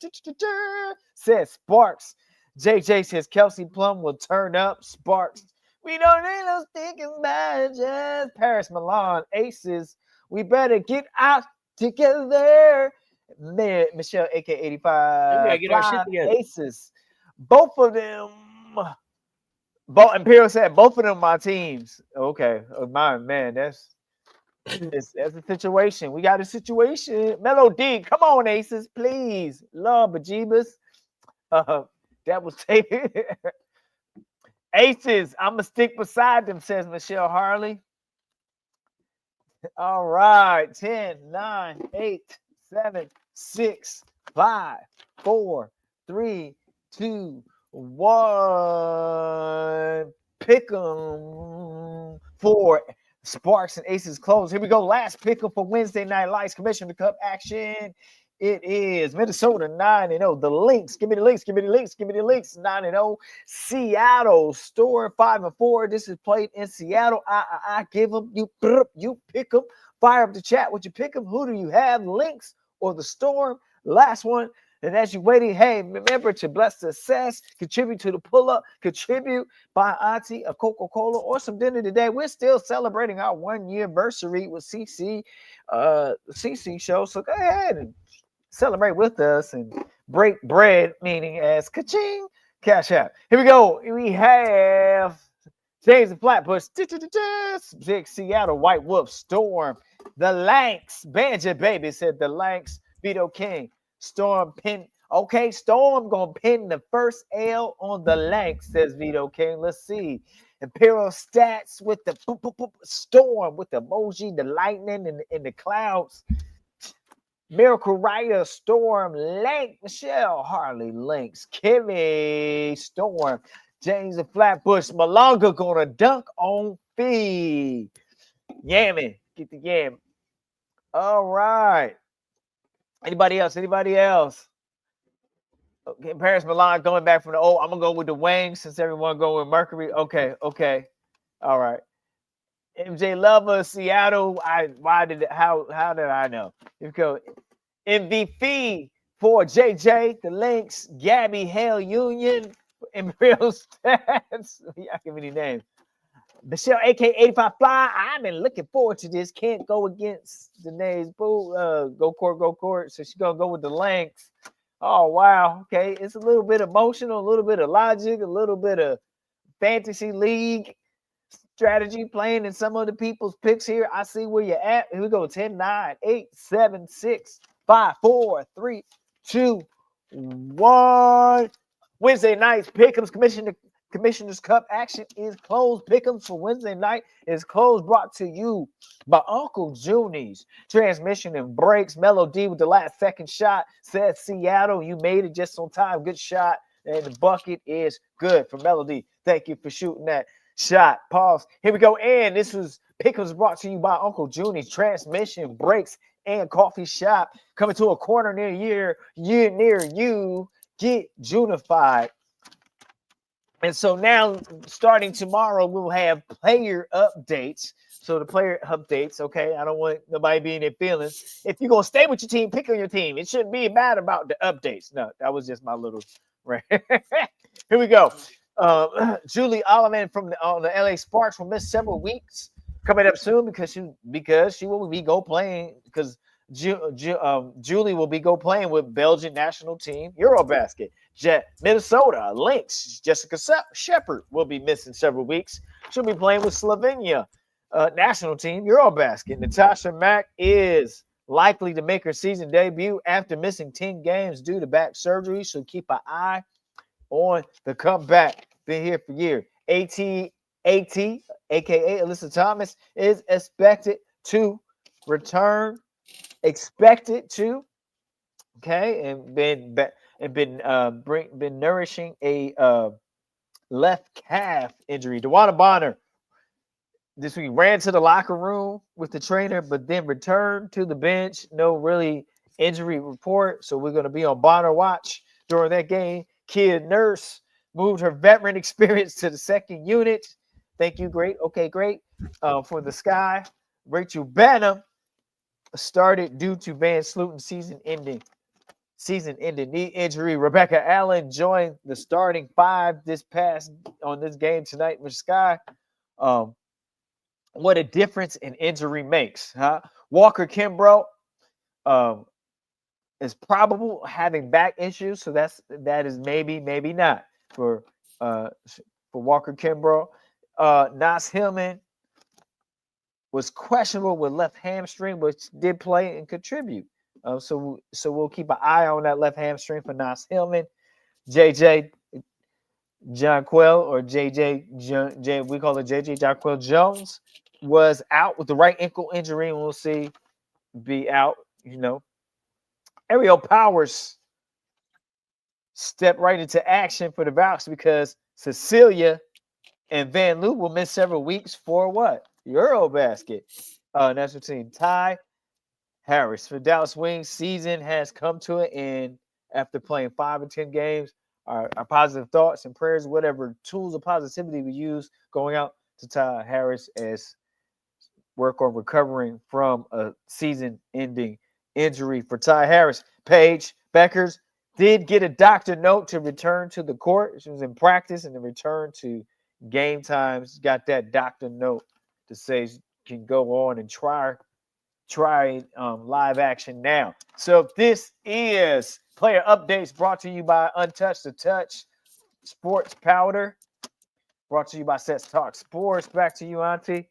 says Sparks. JJ says Kelsey Plum will turn up. Sparks. We don't need no sticking badges. Paris Milan. Aces. We better get out together. Michelle, AK 85. We gotta get our shit together. Aces. Both of them. Imperial said both of them my teams. Okay. Man, that's a situation. We got a situation. Melody, come on, Aces, please. Love Bejeebus. That was taken. Aces, I'm gonna stick beside them, says Michelle Harley. All right, 10, 9, 8, 7, 6, 5, 4, 3, 2, 1. Pick 'em for Sparks and Aces close. Here we go. Last pick 'em for Wednesday Night Lights Commissioner Cup action. It is Minnesota 9-0. The Lynx. Give me the Lynx. 9-0. Seattle Storm 5-4. This is played in Seattle. I give them. You pick them. Fire up the chat. Would you pick them? Who do you have? Lynx or the Storm? Last one. And as you're waiting, hey, remember to bless the success, contribute to the pull-up, contribute, buy auntie a Coca-Cola or some dinner today. We're still celebrating our 1-year anniversary with CC show. So go ahead and celebrate with us and break bread, meaning as ka-ching, cash out. Here we go. We have James and Flatbush, Big Seattle, White Wolf, Storm, the Lanks, Banjo Baby said the Lanks, Vito King. Storm pin. Okay, Storm gonna pin the first L on the Lanks, says Vito King. Let's see. Imperial Stats with the Storm with the emoji, the lightning and the clouds. Miracle Rider, Storm, Lank, Michelle Harley, Lynx, Kimmy, Storm, James and Flatbush, Malonga gonna dunk on Fee. Yamming, get the yam. All right. Anybody else? Okay, Paris Milan going back from the old. I'm gonna go with the Wings since everyone going with Mercury. Okay. All right. MJ Lover, Seattle. How did I know? Here we go. MVP for JJ, the Lynx, Gabby Hale Union, Imperial Stats. Y'all give me the name. Michelle, aka 85 Fly. I've been looking forward to this. Can't go against Danae's boo. Go court. So she's gonna go with the Lynx. Oh wow. Okay. It's a little bit emotional, a little bit of logic, a little bit of fantasy league strategy playing in some of the people's picks here. I see where you're at. Here we go. 10, 9, 8, 7, 6, 5, 4, 3, 2, 1. Wednesday night's Pick'ems Commissioner's Cup action is closed. Pick'ems for Wednesday night is closed. Brought to you by Uncle Junie's Transmission and Brakes. Melody with the last second shot. Said Seattle, you made it just on time. Good shot. And the bucket is good for Melody. Thank you for shooting that shot. Pause. Here we go. And this was Pick'ems brought to you by Uncle Junie's Transmission, Brakes, and Coffee Shop. Coming to a corner near you. Get Junified. And so now, starting tomorrow, we'll have player updates. So the player updates, okay? I don't want nobody being in their feelings. If you're going to stay with your team, pick on your team. It shouldn't be bad about the updates. No, that was just my little... Right. Here we go. Julie Olivan from the LA Sparks will miss several weeks. Coming up soon because she will be playing because Julie will be playing with Belgian national team Eurobasket. Minnesota Lynx Jessica Shepard will be missing several weeks. She'll be playing with Slovenia national team Eurobasket. Natasha Mack is likely to make her season debut after missing 10 games due to back surgery. So keep an eye on the comeback. Been here for years. aka Alyssa Thomas, is expected to return. And been nourishing a left calf injury. DeWanna Bonner this week ran to the locker room with the trainer, but then returned to the bench. No really injury report, so we're going to be on Bonner watch during that game. Kid Nurse moved her veteran experience to the second unit. Thank you. Great. Okay, great. For the Sky, Rachel Banham started due to Van Sluten season-ending knee injury. Rebecca Allen joined the starting five this game tonight with Sky. What a difference an injury makes, huh? Walker Kimbrough is probable having back issues, so that is maybe not for Walker Kimbrough. Nas Hillman was questionable with left hamstring, but did play and contribute. So we'll keep an eye on that left hamstring for Nas Hillman. JJ Jonquel, or JJ, we call it JJ Jonquel Jones, was out with the right ankle injury, and we'll see be out. Ariel Powers stepped right into action for the Valks because Cecilia and Van Loo will miss several weeks for what? Eurobasket. National team. Ty Harris for Dallas Wings season has come to an end after playing 5 or 10 games. Our positive thoughts and prayers, whatever tools of positivity we use, going out to Ty Harris as work on recovering from a season-ending injury for Ty Harris. Paige Beckers did get a doctor note to return to the court. She was in practice and then returned to game times. Got that doctor note to say she can go on and try live action now. So this is Player Updates brought to you by Untouched the Touch Sports Powder. Brought to you by Sets Talk Sports. Back to you, Auntie.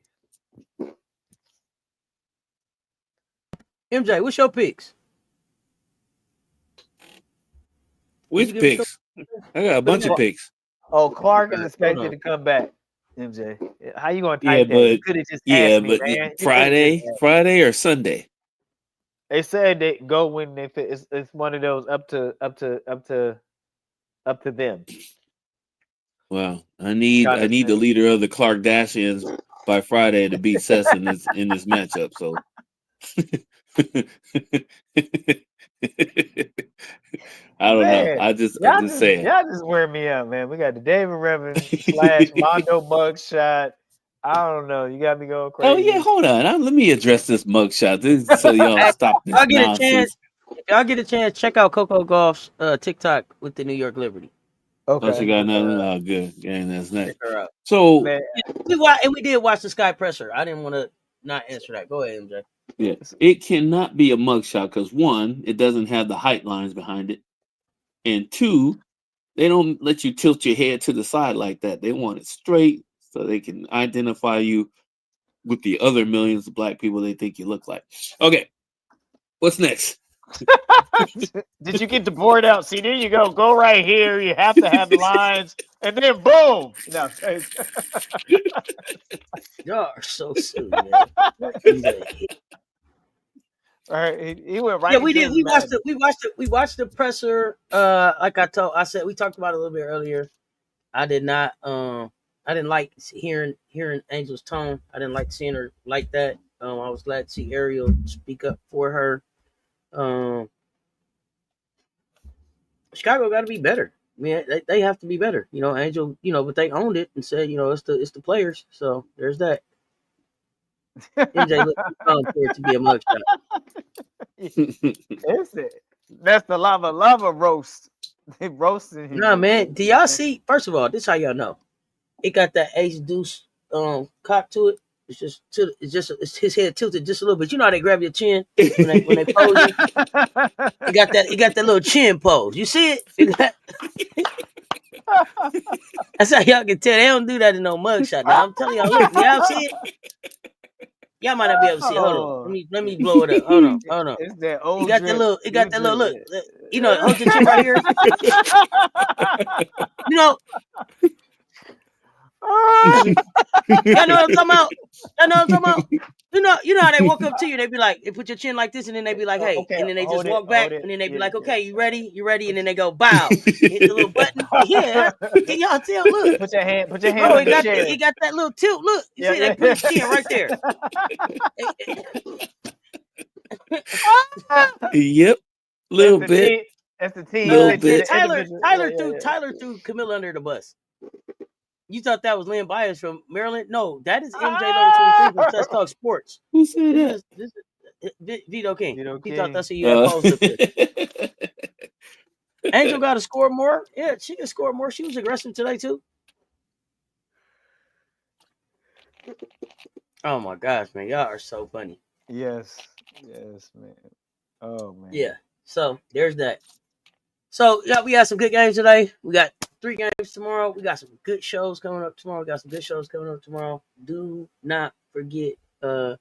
MJ, what's your picks? Which picks? I got a bunch of picks. Oh, Clark is expected to come back. MJ, how you gonna type that? You could have just asked me, man. Friday or Sunday. They said they go when they fit. It's one of those up to them. Well, I need the leader of the Clarkdashians by Friday to beat Sess in this matchup. So I don't know. I'm just saying. Y'all just wear me up, man. We got the David Reverend / Mondo mugshot. I don't know. You got me going crazy. Oh yeah, hold on. Let me address this mugshot so y'all stop this nonsense. If y'all get a chance, check out Coco Golf's TikTok with the New York Liberty. Okay. Oh, she got nothing. Oh, good. Yeah, that's nice. So we did watch the Sky Presser. I didn't want to not answer that. Go ahead, MJ. Yeah, it cannot be a mugshot because 1, it doesn't have the height lines behind it, and 2, they don't let you tilt your head to the side like that. They want it straight so they can identify you with the other millions of black people they think you look like. Okay, what's next? Did you get the board out? See, there you go. Go right here. You have to have lines, and then boom. No. Y'all are so silly, man. All right, he went right. Yeah, we did. We watched the presser. Like I said, we talked about it a little bit earlier. I didn't like hearing Angel's tone. I didn't like seeing her like that. I was glad to see Ariel speak up for her. Chicago got to be better. I mean, they have to be better. Angel. But they owned it and said, it's the players. So there's that. MJ looked for it to be a mugshot. That's the lava roast. They roasted him. Nah, man. Do y'all see? First of all, this is how y'all know. It got that ace deuce cock to it. It's his head tilted just a little bit. You know how they grab your chin when they pose you? He got that little chin pose. You see it? That's how y'all can tell. They don't do that in no mugshot. Now I'm telling y'all, look, y'all see it? Y'all might not be able to see it. Hold on. Let me blow it up. Hold on. It's that old. He got that little look. You know, hold your chin right here. You know. Y'all know what I'm talking about? You know how they walk up to you, they be like, they put your chin like this, and then they be like, hey, Okay, and then they just hold it, walk back, hold it. and then they be Yeah, like, okay, yeah. you ready, and then they go, bow, hit the little button. Yeah, can y'all tell? Look, Put your hand bro, on the chair. he got that little tilt. Look, you Yeah, see, they put his chin right there. Yep, little bit. That's the team. Little Little bit. Tyler threw Camilla under the bus. You thought that was Lynn Byers from Maryland? No, that is MJ Lover 23 from Touch Talk Sports. Who said that? This is Vito King. Vito He thought King. that's who you had posed up there. Angel got to score more. Yeah, she can score more. She was aggressive today too. Oh my gosh, man, y'all are so funny. Yes, man. Oh man. Yeah. So there's that. So yeah, we got some good games today. We got 3 games tomorrow. We got some good shows coming up tomorrow. Do not forget, Mr.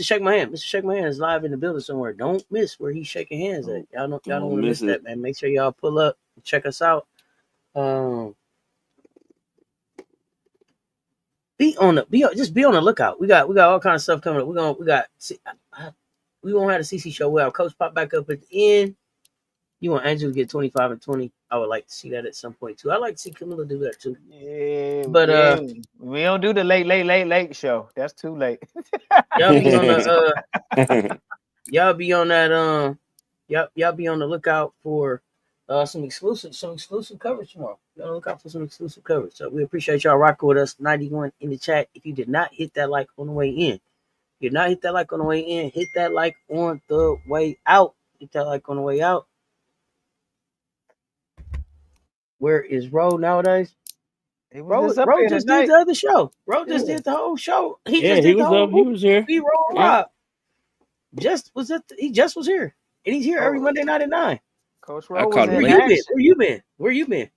Shake My Hand. Mr. Shake My Hand is live in the building somewhere. Don't miss where he's shaking hands at. Y'all don't want to miss that, man. Make sure y'all pull up and check us out. Be on the lookout. We got all kinds of stuff coming up. We won't have the CC show. We'll have Coach pop back up at the end. You want Angel to get 25 and 20. I would like to see that at some point too. I'd like to see Camilla do that too. Yeah, But we don't do the late show. That's too late. y'all be on the y'all be on that y'all be on the lookout for some exclusive coverage tomorrow. Y'all look out for some exclusive coverage. So we appreciate y'all rocking with us. 91 in the chat. If you did not hit that like on the way in, hit that like on the way out. Hit that like on the way out. Where is Ro nowadays? Ro just did the other show. Ro just did the whole show. He was here. He Ro Rob. He just was here. And he's here every Monday night at 9. Coach Ro was Where you been?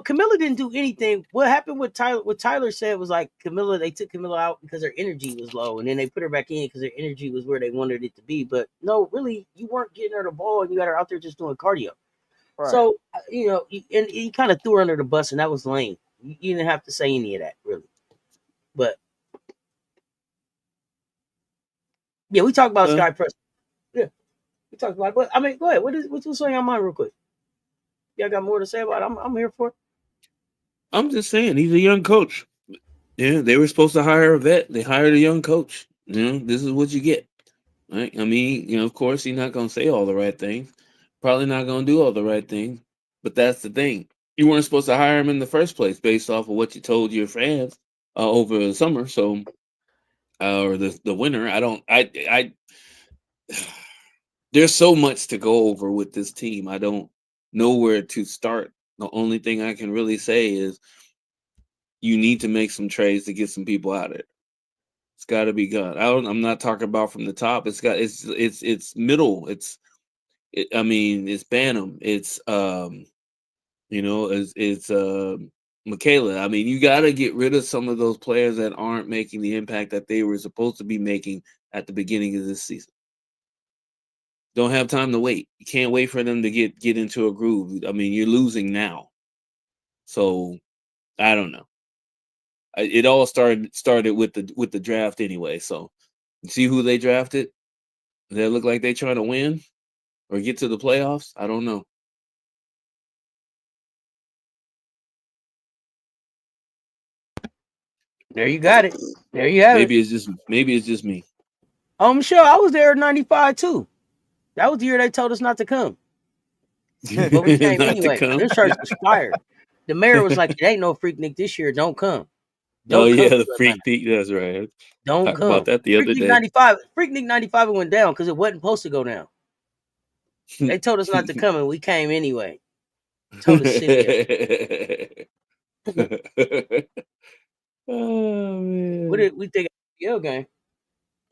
Camilla didn't do anything. What happened with Tyler? What Tyler said was like Camilla. They took Camilla out because her energy was low, and then they put her back in because her energy was where they wanted it to be. But no, really, you weren't getting her the ball, and you got her out there just doing cardio. Right. So he kind of threw her under the bus, and that was lame. You didn't have to say any of that, really. But yeah, we talked about Sky Press. Yeah, we talked about it. But I mean, go ahead. What's on your mind, real quick? Y'all got more to say about it? I'm here for it. I'm just saying, he's a young coach. Yeah, they were supposed to hire a vet. They hired a young coach. This is what you get. Right? I mean, of course, he's not going to say all the right things. Probably not going to do all the right things. But that's the thing. You weren't supposed to hire him in the first place based off of what you told your fans over the summer. So, or the winter. I there's so much to go over with this team. I don't know where to start. The only thing I can really say is you need to make some trades to get some people out of it. It's got to be done. I'm not talking about from the top. It's middle. It's Banham. It's Michaela. I mean, you got to get rid of some of those players that aren't making the impact that they were supposed to be making at the beginning of this season. Don't have time to wait. You can't wait for them to get into a groove. I mean, you're losing now. So I don't know. It all started with the draft anyway. So you see who they drafted? Does that look like they trying to win or get to the playoffs? I don't know. There you got it. There you have it. Maybe it's just me. I'm sure I was there in 95 too. That was the year they told us not to come. But we came anyway. This church was fired. The mayor was like, "It ain't no Freaknik this year. Don't come." The Freaknik. That's right. Don't Talked come. about that the other day. 95. Freaknik 95 went down because it wasn't supposed to go down. They told us not to come, and we came anyway. Told the city. Oh What man. did we think of the HBL game?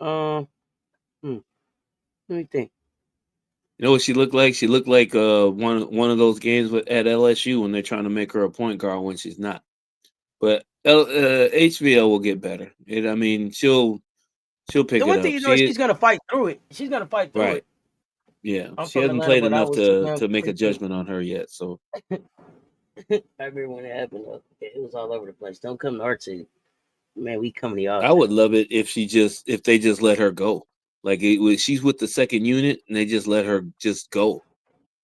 Um, hmm, let me think. You know what she looked like? She looked like one of those games at LSU when they're trying to make her a point guard when she's not. But HBL will get better. I mean, she'll The pick it one thing up. you know is She she's gonna fight through it. She's gonna fight through right. it. Yeah, I'm she from hasn't Atlanta, played but I enough was too to young to make a to. judgment on her yet. So I remember when it happened. It was all over the place. Don't come to our city, man. We coming to y'all I would town. love it if they just let her go. Like she's with the second unit and they just let her just go.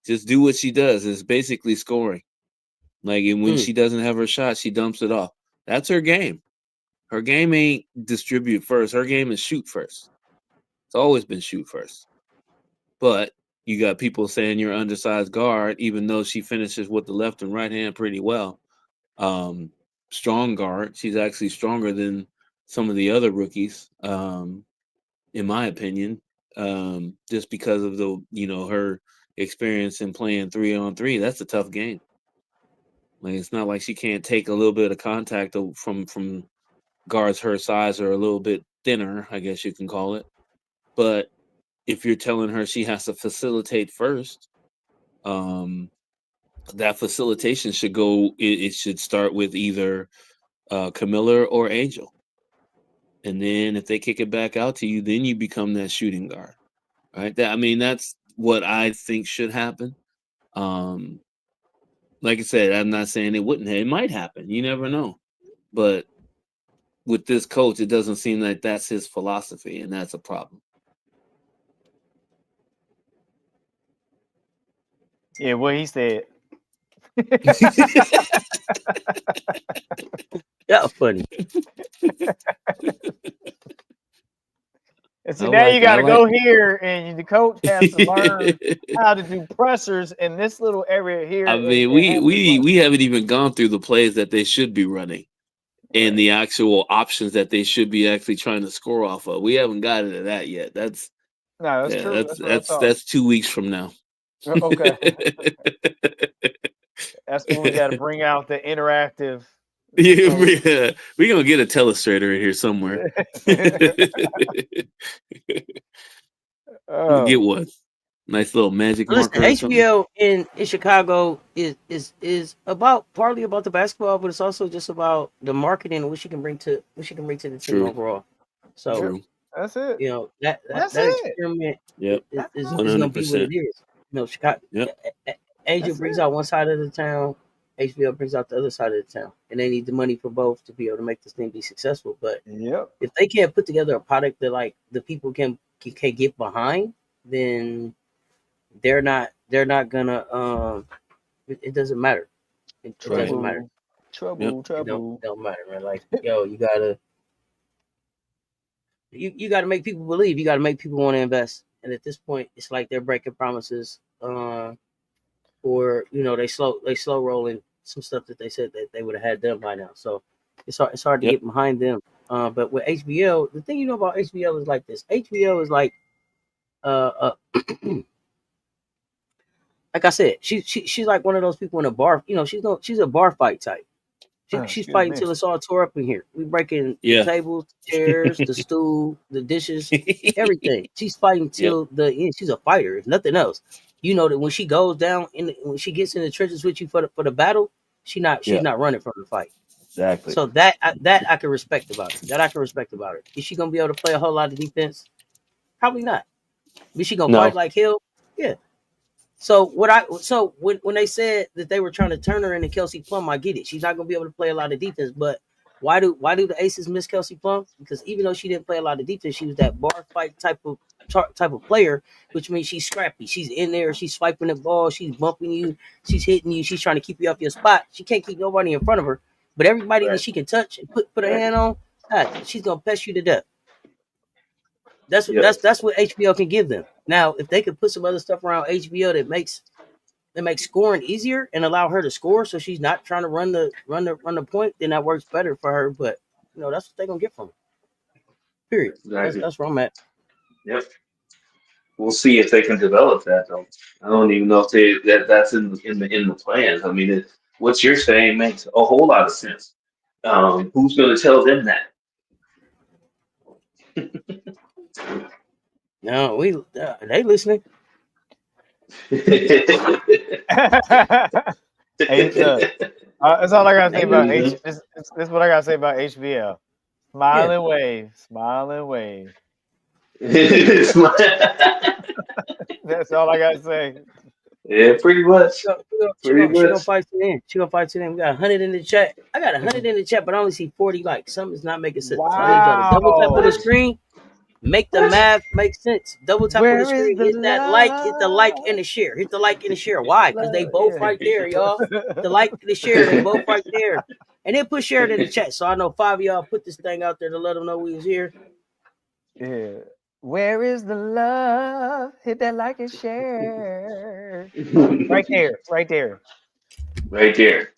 Just do what she does. It's basically scoring. Like and when Mm. she doesn't have her shot, she dumps it off. That's her game. Her game ain't distribute first. Her game is shoot first. It's always been shoot first. But you got people saying you're undersized guard, even though she finishes with the left and right hand pretty well. Um, Strong guard. She's actually stronger than some of the other rookies, in my opinion. Just because of her experience in playing 3-on-3. That's a tough game. Like it's not like she can't take a little bit of contact from guards her size or a little bit thinner, I guess you can call it. But if you're telling her she has to facilitate first, um, that facilitation should go. It should start with either Camilla or Angel, and then if they kick it back out to you, then you become that shooting guard, right? That's what I think should happen. Um, like I said, I'm not saying it wouldn't. It might happen. You never know. But with this coach, it doesn't seem like that's his philosophy, and that's a problem. Yeah, what he said. That was funny. And I see, now you like. I got to go like. here, and the coach has to learn how to do pressers in this little area here, I and, mean, and we have it we run. we haven't even gone through the plays that they should be running and Right. the actual options that they should be actually trying to score off of. We haven't gotten to that yet. That's No, that's yeah, true. that's That's real that's talk. that's 2 weeks from now. Okay. That's when we got to bring out the interactive. Yeah, we're gonna get a telestrator in here somewhere. We'll get Oh, one. Nice little magic Listen, marker or something. HBO in Chicago is about partly about the basketball, but it's also just about the marketing and what she can bring to the team True. overall. So yep. True. That's it. That's that it. experiment Yep. That's is it. going to be what 100%. it is. Chicago. Yep. Angel That's brings it. out one side of the town, HBO brings out the other side of the town, and they need the money for both to be able to make this thing be successful. But Yep. if they can't put together a product that like the people can get behind, then they're not gonna it doesn't matter. It Right. doesn't matter. Trouble. Yep. Trouble. It don't Trouble. it don't matter, man. Like yo, you gotta make people believe. You gotta make people want to invest. And at this point, it's like they're breaking promises, or they slow rolling some stuff that they said that they would have had done by now. So it's hard to Yep. get behind them. But with HBL, the thing you know about HBL is like this. HBL is uh, like I said, she's like one of those people in a bar. She's a bar fight type. She's Excuse fighting me. till it's all tore up in here. We breaking the Yeah. tables, the chairs, the stool, the dishes, everything. She's fighting Yep. till the end. She's a fighter, if nothing else. You know that when she goes down when she gets in the trenches with you for the battle, she's Yeah. not running from the fight. Exactly. So that I can respect about her. That I can respect about her. Is she gonna be able to play a whole lot of defense? Probably not. Is she gonna fight No. like hell? Yeah. So when they said that they were trying to turn her into Kelsey Plum, I get it. She's not gonna be able to play a lot of defense, but why do the Aces miss Kelsey Plum? Because even though she didn't play a lot of defense, she was that bar fight type of player, which means she's scrappy. She's in there, she's swiping the ball, she's bumping you, she's hitting you, she's trying to keep you off your spot. She can't keep nobody in front of her, but everybody that Right. she can touch and put a hand on, God, she's gonna pest you to death. That's what Yep. that's what HBO can give them. Now, if they could put some other stuff around HBO that makes scoring easier and allow her to score, so she's not trying to run the point, then that works better for her. But that's what they're gonna get from her. Period. That's Exactly. that's where I'm at. Yep. We'll see if they can develop that though. I don't even know if that's in the plans. I mean, what you're saying makes a whole lot of sense. Who's going to tell them that? No, they listening. Hey, look, that's all I gotta say about H. This is what I gotta say about HBL. Smile and wave, smile and wave. That's all I gotta say. Yeah, pretty much. She Pretty gonna much. fight to the end. She gonna fight to the end. We got 100 in the chat. I got 100 in the chat, but I only see 40 likes. Something's not making sense. So I need y'all to double tap on the Wow. screen. Make the math make sense. Double tap on the Where is screen. the Hit that like. Hit the like love? and the share. Hit the like and the share. Why? Because they both Yeah. right there, y'all. The like and the share. They both right there. And then put share it in the chat. So I know 5 of y'all put this thing out there to let them know we was here. Yeah. Where is the love? Hit that like and share. Right there. Right there. Right there.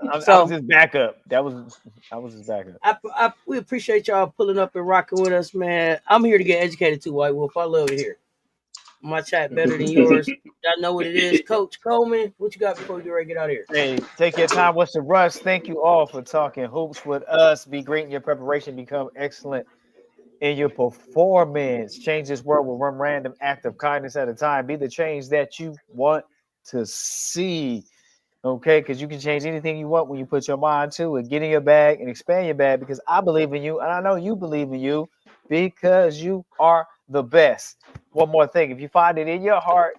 I was his backup. I was his backup. We appreciate y'all pulling up and rocking with us, man. I'm here to get educated too, White Wolf. I love it here. My chat better than yours. Y'all know what it is. Coach Coleman, what you got before we get ready to get out of here? Hey, take your time. What's the rush? Thank you all for talking hoops with us. Be great in your preparation. Become excellent in your performance. Change this world with one random act of kindness at a time. Be the change that you want to see. Okay, because you can change anything you want when you put your mind to it. Get in your bag and expand your bag because I believe in you and I know you believe in you because you are the best. One more thing, if you find it in your heart,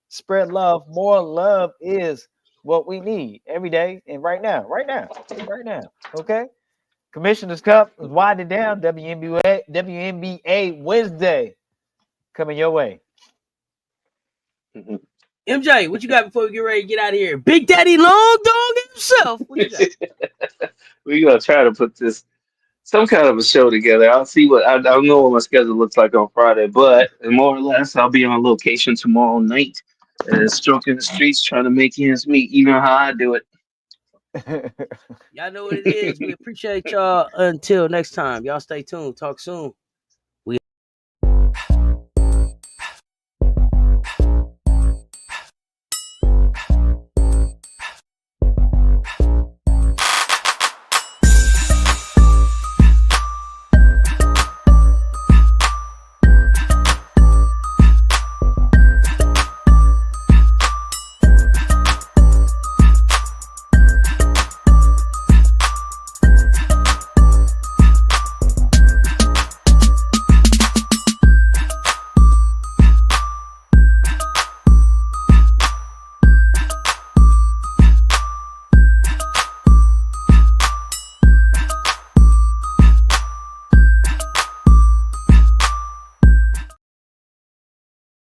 spread love. More love is what we need every day and right now. Okay? Commissioner's Cup is winding down. WNBA Wednesday coming your way. MJ, what you got before we get ready to get out of here? Big Daddy Long Dog himself. What you got? We're gonna try to put some kind of a show together. I'll see I don't know what my schedule looks like on Friday, but more or less I'll be on location tomorrow night, stroking the streets, trying to make ends meet. You know how I do it. Y'all know what it is. We appreciate y'all. Until next time, y'all stay tuned. Talk soon.